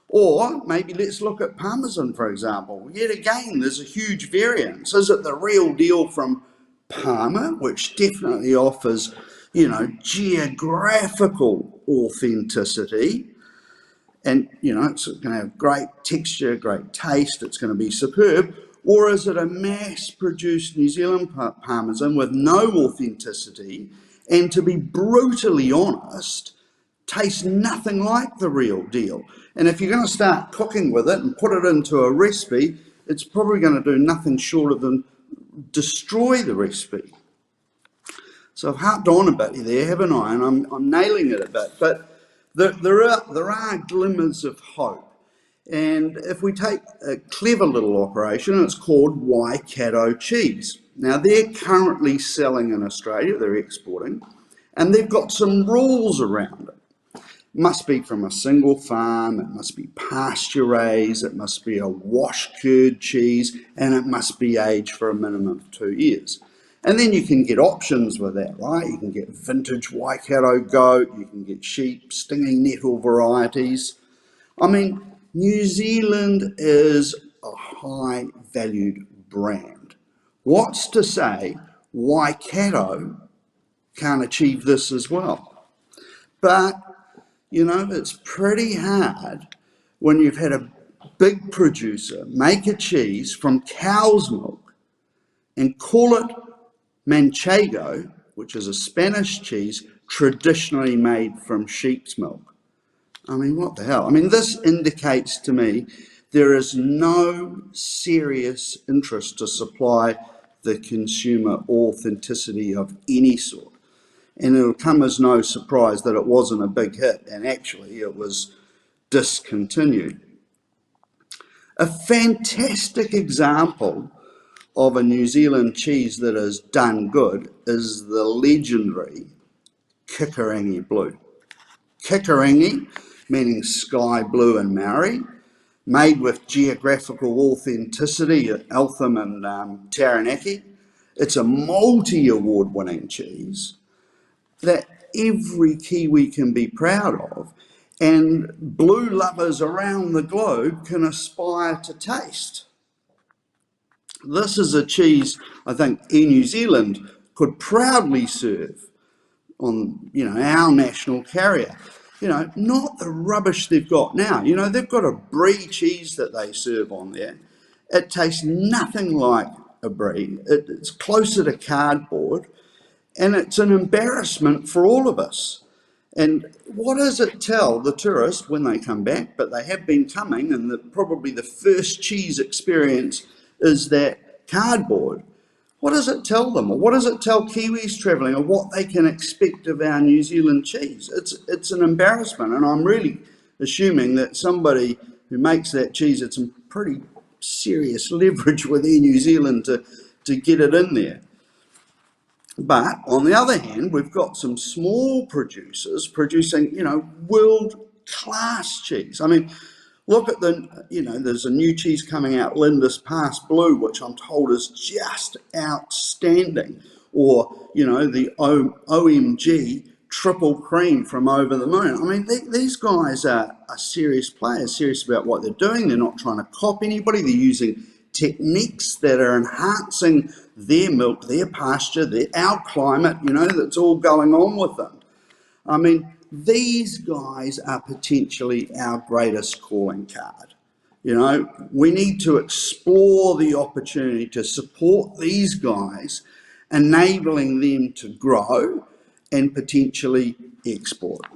Or maybe let's look at Parmesan, for example. Yet again, there's a huge variance. Is it the real deal from Parma, which definitely offers, you know, geographical authenticity? And, you know, it's going to have great texture, great taste, it's going to be superb. Or is it a mass-produced New Zealand Parmesan with no authenticity, and to be brutally honest, tastes nothing like the real deal? And if you're going to start cooking with it and put it into a recipe, it's probably going to do nothing short of than destroy the recipe. So I've harped on a bit there, haven't I? And I'm nailing it a bit. But there are glimmers of hope. And if we take a clever little operation, it's called Waikato Cheese. Now, they're currently selling in Australia, they're exporting, and they've got some rules around it. It must be from a single farm, it must be pasture-raised, it must be a wash-cured cheese, and it must be aged for a minimum of 2 years. And then you can get options with that, right? You can get vintage Waikato goat, you can get sheep, stinging nettle varieties. I mean, New Zealand is a high valued brand. What's to say Waikato can't achieve this as well? But, you know, it's pretty hard when you've had a big producer make a cheese from cow's milk and call it Manchego, which is a Spanish cheese traditionally made from sheep's milk. I mean, what the hell? I mean, this indicates to me there is no serious interest to supply the consumer authenticity of any sort. And it'll come as no surprise that it wasn't a big hit, and actually it was discontinued. A fantastic example of a New Zealand cheese that has done good is the legendary Kikarangi Blue. Kikarangi, meaning sky blue in Maori, made with geographical authenticity at Eltham and Taranaki. It's a multi-award winning cheese that every Kiwi can be proud of, and blue lovers around the globe can aspire to taste. This is a cheese I think Air New Zealand could proudly serve on, our national carrier. Not the rubbish they've got now. They've got a brie cheese that they serve on there. It tastes nothing like a brie. It's closer to cardboard, and it's an embarrassment for all of us. And what does it tell the tourists when they come back? But they have been coming, and probably the first cheese experience is that cardboard. What does it tell them? Or what does it tell Kiwis travelling of what they can expect of our New Zealand cheese? It's an embarrassment, and I'm really assuming that somebody who makes that cheese had some pretty serious leverage with Air New Zealand to get it in there. But on the other hand, we've got some small producers producing, world-class cheese. I mean, look at there's a new cheese coming out, Lindisfarne Blue, which I'm told is just outstanding. Or, the OMG Triple Cream from Over the Moon. I mean, these guys are serious players, serious about what they're doing. They're not trying to copy anybody. They're using techniques that are enhancing their milk, their pasture, our climate, that's all going on with them. I mean, these guys are potentially our greatest calling card. We need to explore the opportunity to support these guys, enabling them to grow and potentially export.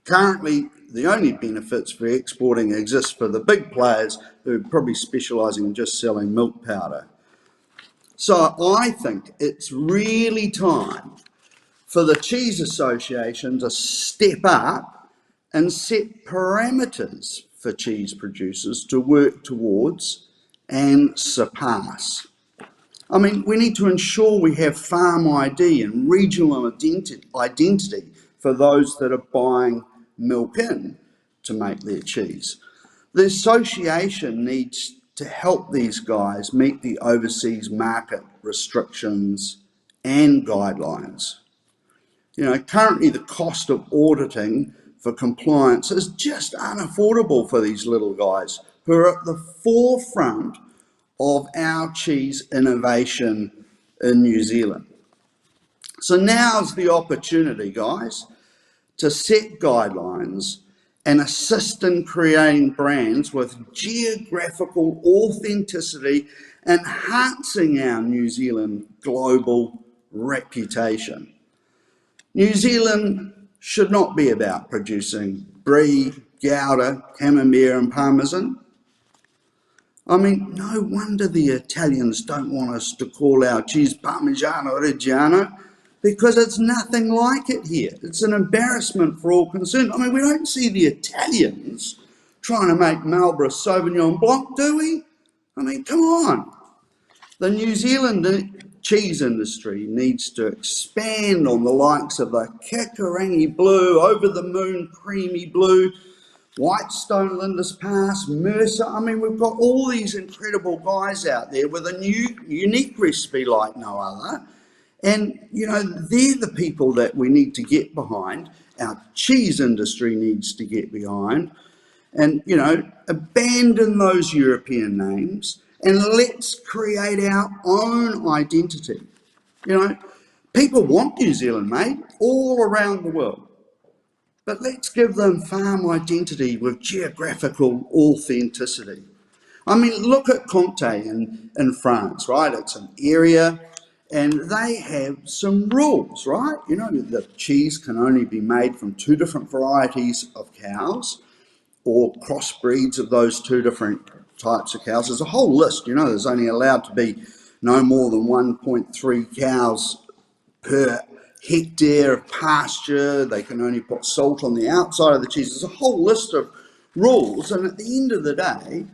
Currently, the only benefits for exporting exist for the big players who are probably specialising in just selling milk powder. So I think it's really time for the Cheese Association to step up and set parameters for cheese producers to work towards and surpass. I mean, we need to ensure we have farm ID and regional identity for those that are buying milk in to make their cheese. The association needs to help these guys meet the overseas market restrictions and guidelines. Currently the cost of auditing for compliance is just unaffordable for these little guys who are at the forefront of our cheese innovation in New Zealand. So now's the opportunity, guys, to set guidelines and assist in creating brands with geographical authenticity, enhancing our New Zealand global reputation. New Zealand should not be about producing brie, gouda, camembert and parmesan. I mean, no wonder the Italians don't want us to call our cheese Parmigiano Reggiano, because it's nothing like it here. It's an embarrassment for all concerned. I mean, we don't see the Italians trying to make Marlborough Sauvignon Blanc, do we? I mean, come on. The New Zealand cheese industry needs to expand on the likes of the Kikarangi Blue, Over the Moon Creamy Blue, Whitestone Lindisfarne, Mercer. I mean, we've got all these incredible guys out there with a unique recipe like no other. And, they're the people that we need to get behind. Our cheese industry needs to get behind. And, abandon those European names and let's create our own identity. People want New Zealand made all around the world. But let's give them farm identity with geographical authenticity. I mean, look at Comte in France, right? It's an area, and they have some rules, right? The cheese can only be made from 2 different varieties of cows or crossbreeds of those 2 different types of cows. There's a whole list. There's only allowed to be no more than 1.3 cows per hectare of pasture. They can only put salt on the outside of the cheese. There's a whole list of rules, and at the end of the day,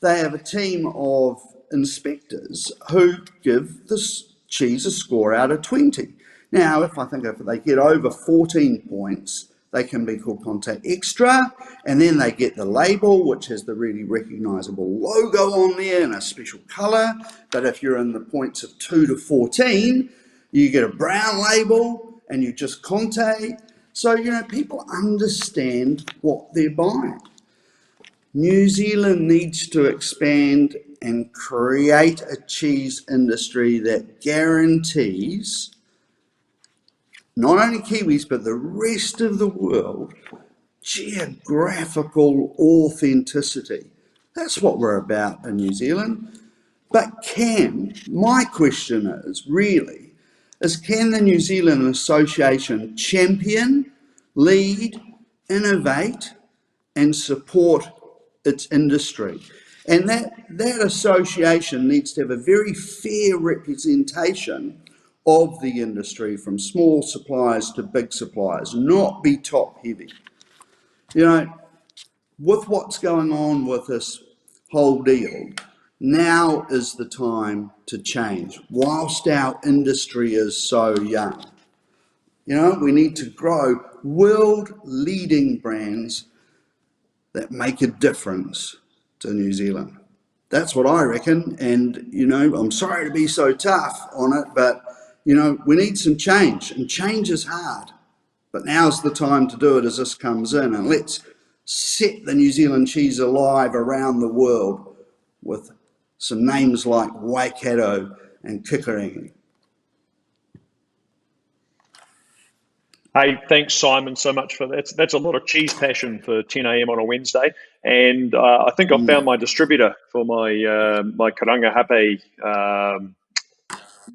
they have a team of inspectors who give this cheese a score out of 20. Now, if they get over 14 points, they can be called Contact Extra, and then they get the label, which has the really recognisable logo on there in a special colour. But if you're in the points of 2 to 14, you get a brown label, and you just Contact. So, people understand what they're buying. New Zealand needs to expand and create a cheese industry that guarantees not only Kiwis, but the rest of the world, geographical authenticity. That's what we're about in New Zealand. But my question is can the New Zealand Association champion, lead, innovate, and support its industry? And that association needs to have a very fair representation of the industry, from small suppliers to big suppliers, not be top heavy. With what's going on with this whole deal, now is the time to change whilst our industry is so young. We need to grow world leading brands that make a difference to New Zealand. That's what I reckon. And, I'm sorry to be so tough on it, but we need some change, and change is hard. But now's the time to do it as this comes in, and let's set the New Zealand cheese alive around the world with some names like Waikato and Kikarangi. Hey, thanks, Simon, so much for that. That's a lot of cheese passion for 10 a.m. on a Wednesday. And I think I've found my distributor for my Karangahape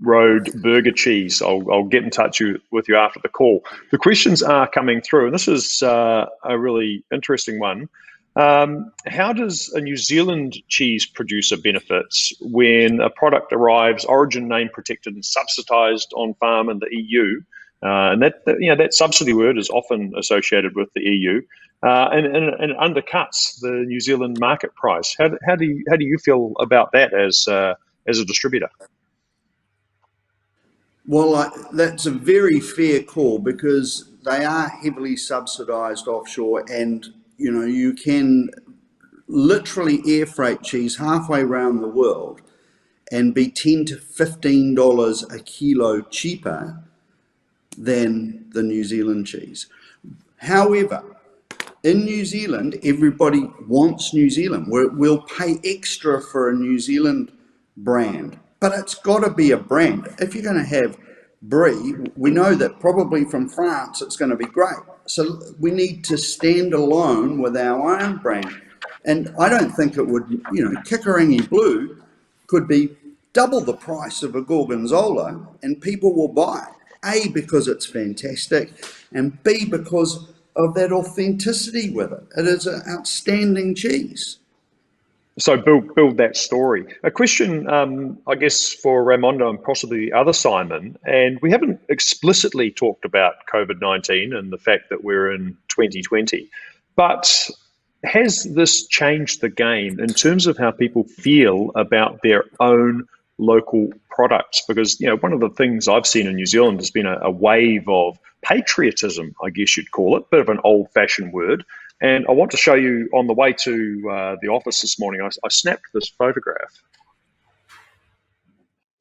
Road burger cheese. I'll get in touch with you after the call. The questions are coming through, and this is a really interesting one. How does a New Zealand cheese producer benefits when a product arrives origin name protected and subsidised on farm in the EU? And that subsidy word is often associated with the EU, and it undercuts the New Zealand market price. How do you feel about that as a distributor? Well, that's a very fair call, because they are heavily subsidised offshore, and you can literally air freight cheese halfway around the world and be $10 to $15 a kilo cheaper than the New Zealand cheese. However, in New Zealand, everybody wants New Zealand. We'll pay extra for a New Zealand brand, but it's got to be a brand. If you're going to have Brie, we know that probably from France it's going to be great. So we need to stand alone with our own brand. And I don't think it would, Kikarangi Blue could be double the price of a Gorgonzola, and people will buy it. A, because it's fantastic, and B, because of that authenticity with it. It is an outstanding cheese. So build that story. A question, I guess, for Raimondo and possibly the other Simon, and we haven't explicitly talked about COVID-19 and the fact that we're in 2020, but has this changed the game in terms of how people feel about their own local products? Because one of the things I've seen in New Zealand has been a wave of patriotism, I guess you'd call it, bit of an old-fashioned word. And I want to show you on the way to the office this morning, I snapped this photograph.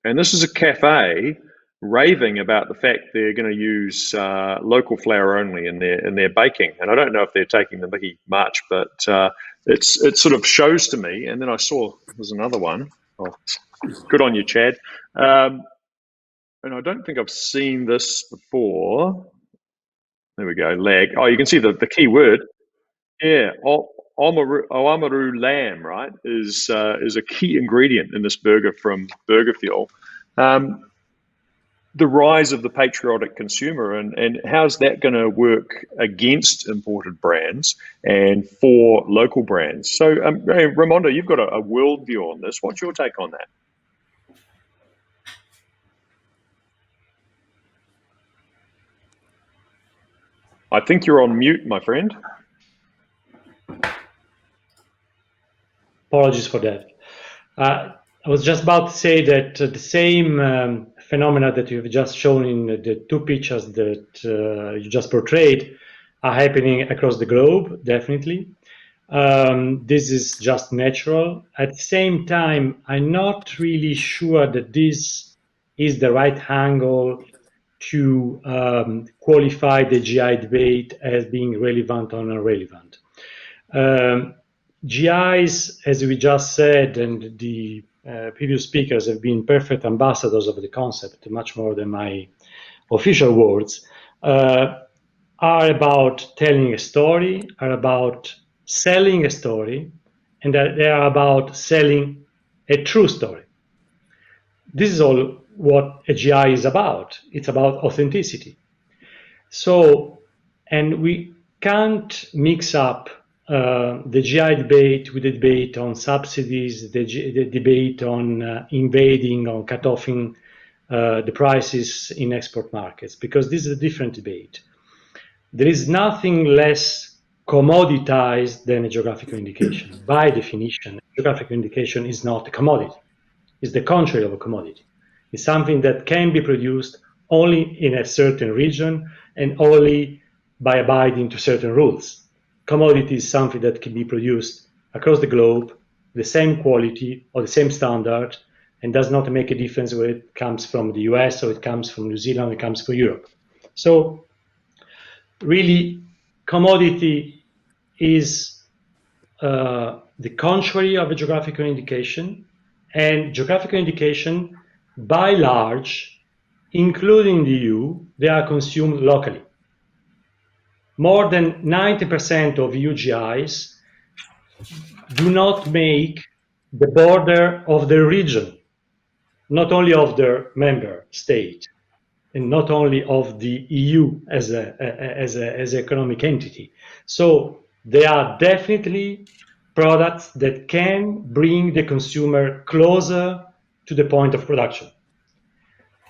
And this is a cafe raving about the fact they're going to use local flour only in their baking. And I don't know if they're taking the mickey much, but it sort of shows to me. And then I saw there's another one. Oh, good on you, Chad. And I don't think I've seen this before. There we go, lag. Oh, you can see the key word. Yeah, Oamaru lamb, right, is a key ingredient in this burger from Burger Fuel. the rise of the patriotic consumer, and how's that going to work against imported brands and for local brands? So, Raimondo, you've got a worldview on this. What's your take on that? I think you're on mute, my friend. Apologies for that. I was just about to say that the same phenomena that you've just shown in the two pictures that you just portrayed are happening across the globe, definitely. This is just natural. At the same time, I'm not really sure that this is the right angle to qualify the GI debate as being relevant or irrelevant. GIs, as we just said, and the previous speakers have been perfect ambassadors of the concept, much more than my official words, are about telling a story, are about selling a story, and they are about selling a true story. This is all what a GI is about. It's about authenticity. So, and we can't mix up the GI debate with the debate on subsidies, the debate on invading, on cut-offing the prices in export markets, because this is a different debate. There is nothing less commoditized than a geographical indication. By definition, a geographical indication is not a commodity. It's the contrary of a commodity. It's something that can be produced only in a certain region and only by abiding to certain rules. Commodity is something that can be produced across the globe, the same quality or the same standard, and does not make a difference whether it comes from the US or it comes from New Zealand or it comes from Europe. So really, commodity is the contrary of a geographical indication, and geographical indication, by large, including the EU, they are consumed locally. More than 90% of EU GIs do not make the border of the region, not only of their member state, and not only of the EU as an economic entity. So they are definitely products that can bring the consumer closer to the point of production.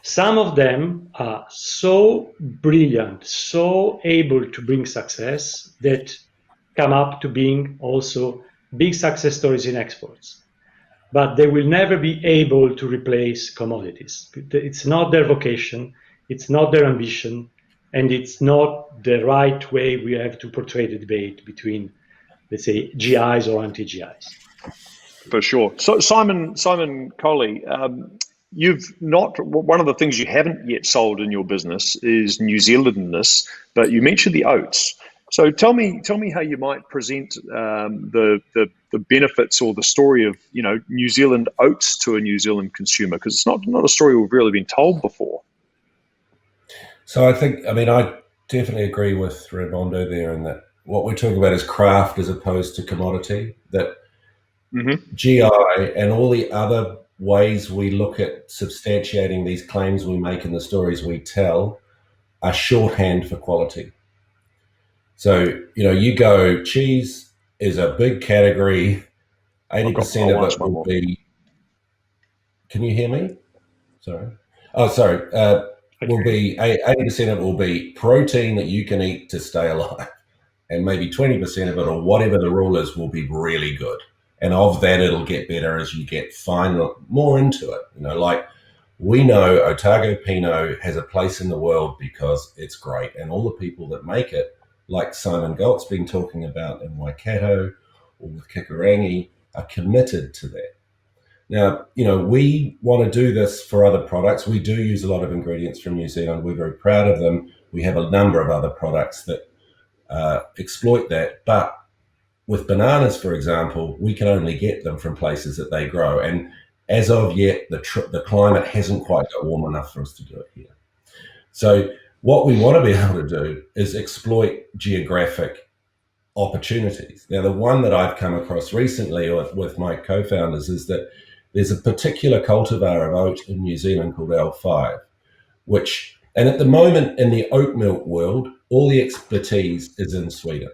Some of them are so brilliant, so able to bring success that come up to being also big success stories in exports. But they will never be able to replace commodities. It's not their vocation, it's not their ambition, and it's not the right way we have to portray the debate between, let's say, GIs or anti-GIs. For sure. So Simon Colley, you've not, one of the things you haven't yet sold in your business is New Zealandness, but you mentioned the oats. So tell me how you might present the benefits or the story of New Zealand oats to a New Zealand consumer, because it's not a story we've really been told before. So I definitely agree with Raimondo there in that what we're talking about is craft as opposed to commodity. That GI and all the other ways we look at substantiating these claims we make and the stories we tell are shorthand for quality. So, you go, cheese is a big category. 80% of it will be, can you hear me? Sorry. Oh, sorry. Will be 80% of it will be protein that you can eat to stay alive. And maybe 20% of it, or whatever the rule is, will be really good. And of that, it'll get better as you get more into it. Like we know Otago Pinot has a place in the world because it's great. And all the people that make it, like Simon Galt's been talking about in Waikato or with Kikurangi, are committed to that. Now, we want to do this for other products. We do use a lot of ingredients from New Zealand. We're very proud of them. We have a number of other products that exploit that. But with bananas, for example, we can only get them from places that they grow. And as of yet, the climate hasn't quite got warm enough for us to do it here. So what we want to be able to do is exploit geographic opportunities. Now, the one that I've come across recently with my co-founders is that there's a particular cultivar of oat in New Zealand called L5, and at the moment in the oat milk world, all the expertise is in Sweden.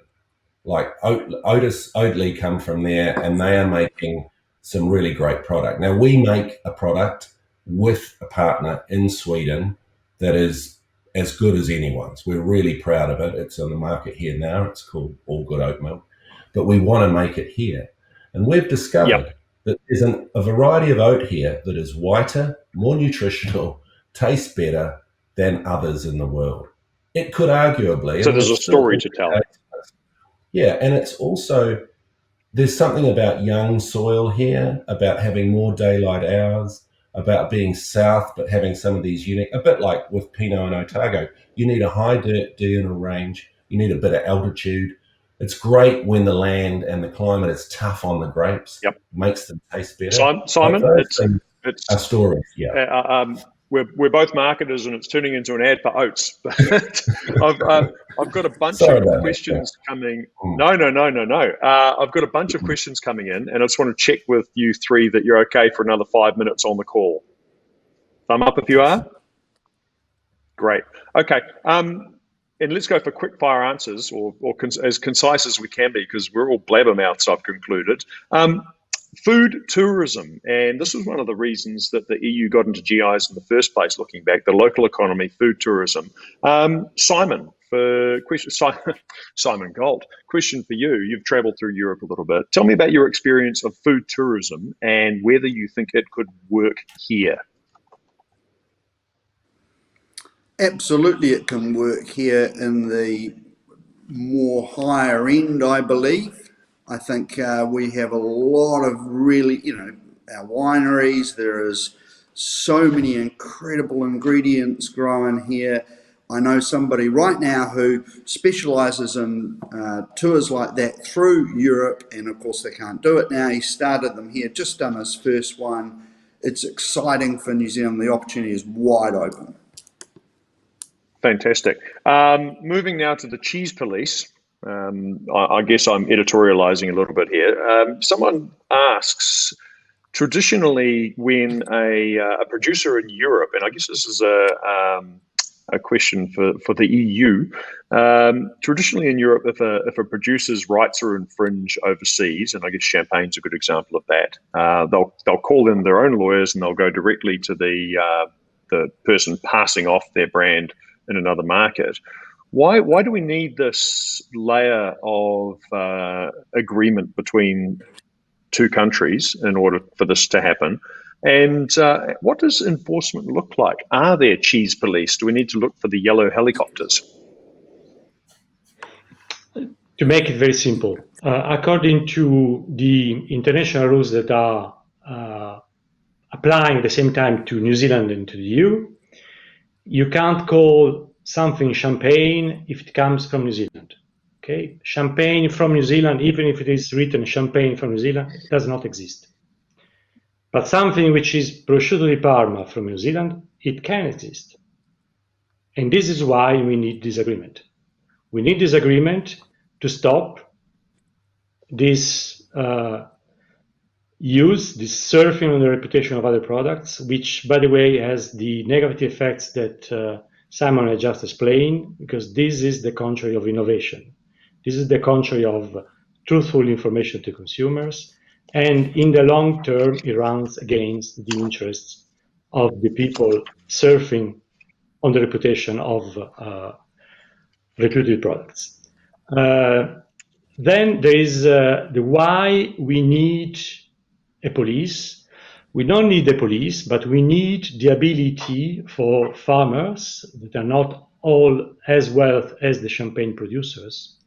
Like Oatly come from there, and they are making some really great product. Now we make a product with a partner in Sweden that is as good as anyone's. We're really proud of it. It's on the market here now. It's called All Good Oat Milk, but we want to make it here. And we've discovered that there's a variety of oat here that is whiter, more nutritional, tastes better than others in the world. It could arguably... So there's a story to tell. Yeah, and it's also, there's something about young soil here, about having more daylight hours, about being south, but having some of these unique, a bit like with Pinot and Otago, you need a high diurnal range, you need a bit of altitude. It's great when the land and the climate is tough on the grapes, makes them taste better. Simon, it's a story, We're both marketers, and it's turning into an ad for oats. I've got a bunch of questions coming. No. I've got a bunch of questions coming in, and I just want to check with you three that you're okay for another 5 minutes on the call. Thumb up if you are. Great. Okay. And let's go for quick fire answers, or as concise as we can be, because we're all blabbermouths, I've concluded. Food tourism, and this was one of the reasons that the EU got into GIs in the first place, looking back, the local economy, food tourism. Simon Gold, question for you. You've traveled through Europe a little bit. Tell me about your experience of food tourism and whether you think it could work here. Absolutely, it can work here in the more higher end, I believe. I think we have a lot of really, our wineries, there is so many incredible ingredients growing here. I know somebody right now who specialises in tours like that through Europe, and of course they can't do it now. He started them here, just done his first one. It's exciting for New Zealand. The opportunity is wide open. Fantastic. Moving now to the cheese police. I guess I'm editorializing a little bit here. Someone asks, traditionally, when a producer in Europe, and I guess this is a question for the EU, traditionally in Europe, if a producer's rights are infringed overseas, and I guess Champagne's a good example of that, they'll call in their own lawyers and they'll go directly to the person passing off their brand in another market. Why do we need this layer of agreement between two countries in order for this to happen? And what does enforcement look like? Are there cheese police? Do we need to look for the yellow helicopters? To make it very simple, according to the international rules that are applying at the same time to New Zealand and to the EU, you can't call something champagne if it comes from New Zealand. Okay, champagne from New Zealand, even if it is written champagne from New Zealand, it does not exist. But something which is prosciutto di Parma from New Zealand, it can exist. And this is why we need this agreement. We need this agreement to stop this this surfing on the reputation of other products, which, by the way, has the negative effects that Simon had just explained, because this is the contrary of innovation. This is the contrary of truthful information to consumers, and in the long term, it runs against the interests of the people surfing on the reputation of reputed products. Then there is the why we need a police. We don't need the police, but we need the ability for farmers that are not all as wealthy as the champagne producers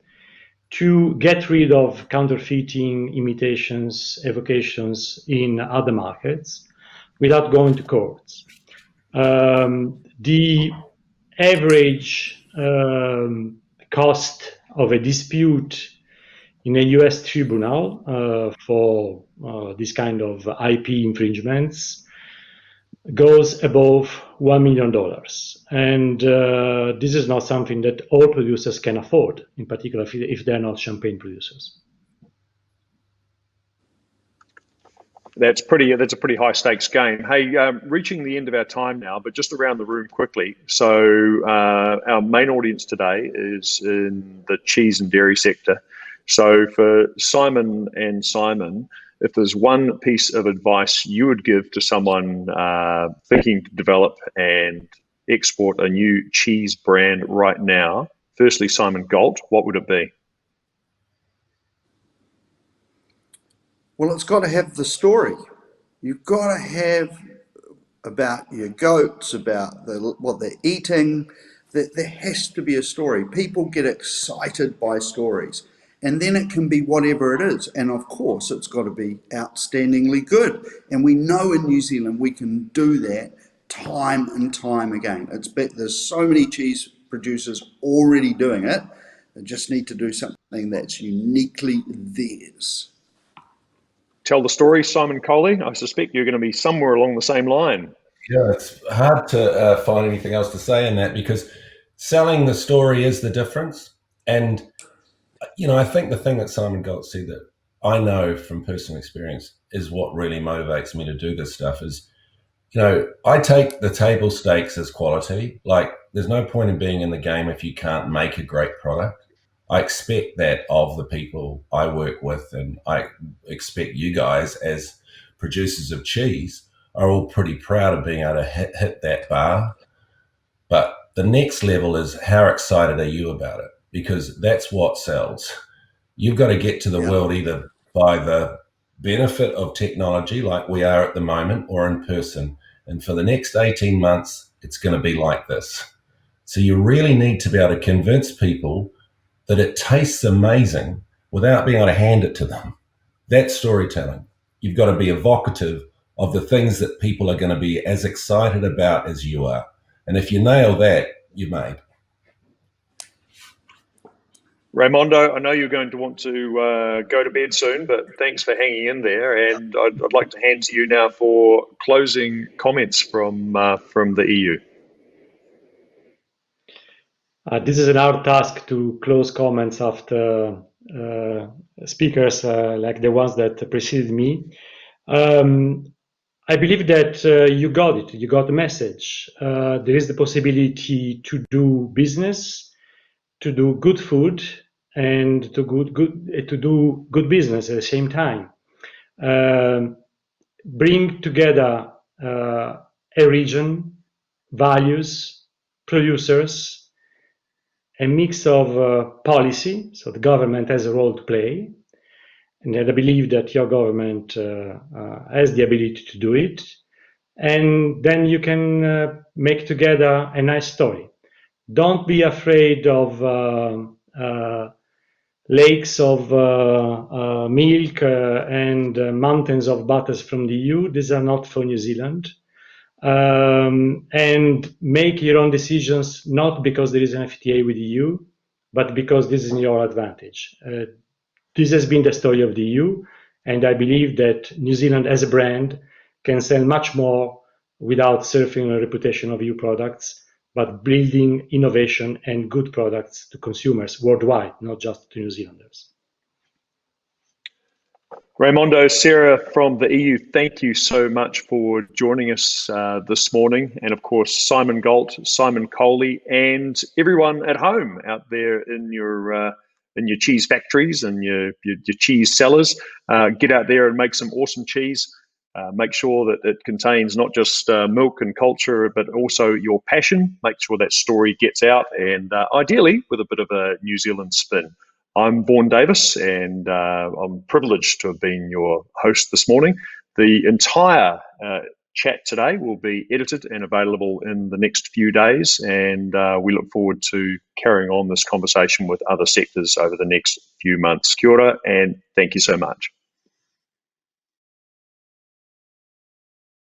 to get rid of counterfeiting, imitations, evocations in other markets without going to courts. The average cost of a dispute in a US tribunal for this kind of IP infringements goes above $1 million. And this is not something that all producers can afford, in particular if they're not champagne producers. That's a pretty high stakes game. Hey, reaching the end of our time now, but just around the room quickly. So our main audience today is in the cheese and dairy sector. So for Simon and Simon, if there's one piece of advice you would give to someone thinking to develop and export a new cheese brand right now, firstly, Simon Galt, what would it be? Well, it's got to have the story. You've got to have about your goats, about what they're eating. There has to be a story. People get excited by stories, and then it can be whatever it is. And of course, it's got to be outstandingly good. And we know in New Zealand we can do that time and time again. There's so many cheese producers already doing it. They just need to do something that's uniquely theirs. Tell the story, Simon Coley. I suspect you're going to be somewhere along the same line. Yeah, it's hard to find anything else to say in that, because selling the story is the difference. And, I think the thing that Simon Galt said that I know from personal experience is what really motivates me to do this stuff is, I take the table stakes as quality. Like, there's no point in being in the game if you can't make a great product. I expect that of the people I work with, and I expect you guys as producers of cheese are all pretty proud of being able to hit that bar. But the next level is, how excited are you about it? Because that's what sells. You've got to get to the world either by the benefit of technology like we are at the moment, or in person. And for the next 18 months, it's going to be like this. So you really need to be able to convince people that it tastes amazing without being able to hand it to them. That's storytelling. You've got to be evocative of the things that people are going to be as excited about as you are. And if you nail that, you're made. Raimondo, I know you're going to want to go to bed soon, but thanks for hanging in there. And I'd like to hand to you now for closing comments from the EU. This is an hard task to close comments after speakers like the ones that preceded me. I believe that you got it. You got the message. There is the possibility to do business, to do good food, and to do good business at the same time. Bring together a region, values, producers, a mix of policy, so the government has a role to play, and I believe that your government has the ability to do it, and then you can make together a nice story. Don't be afraid of lakes of milk and mountains of butters from the EU. These are not for New Zealand. And make your own decisions, not because there is an FTA with the EU, but because this is in your advantage. This has been the story of the EU, and I believe that New Zealand as a brand can sell much more without surfing a reputation of EU products, but building innovation and good products to consumers worldwide, not just to New Zealanders. Raimondo, Sarah from the EU, thank you so much for joining us this morning. And of course, Simon Galt, Simon Coley, and everyone at home out there in your cheese factories and your cheese cellars. Get out there and make some awesome cheese. Make sure that it contains not just milk and culture, but also your passion. Make sure that story gets out, and ideally with a bit of a New Zealand spin. I'm Vaughan Davis, and I'm privileged to have been your host this morning. The entire chat today will be edited and available in the next few days, and we look forward to carrying on this conversation with other sectors over the next few months. Kia ora, and thank you so much.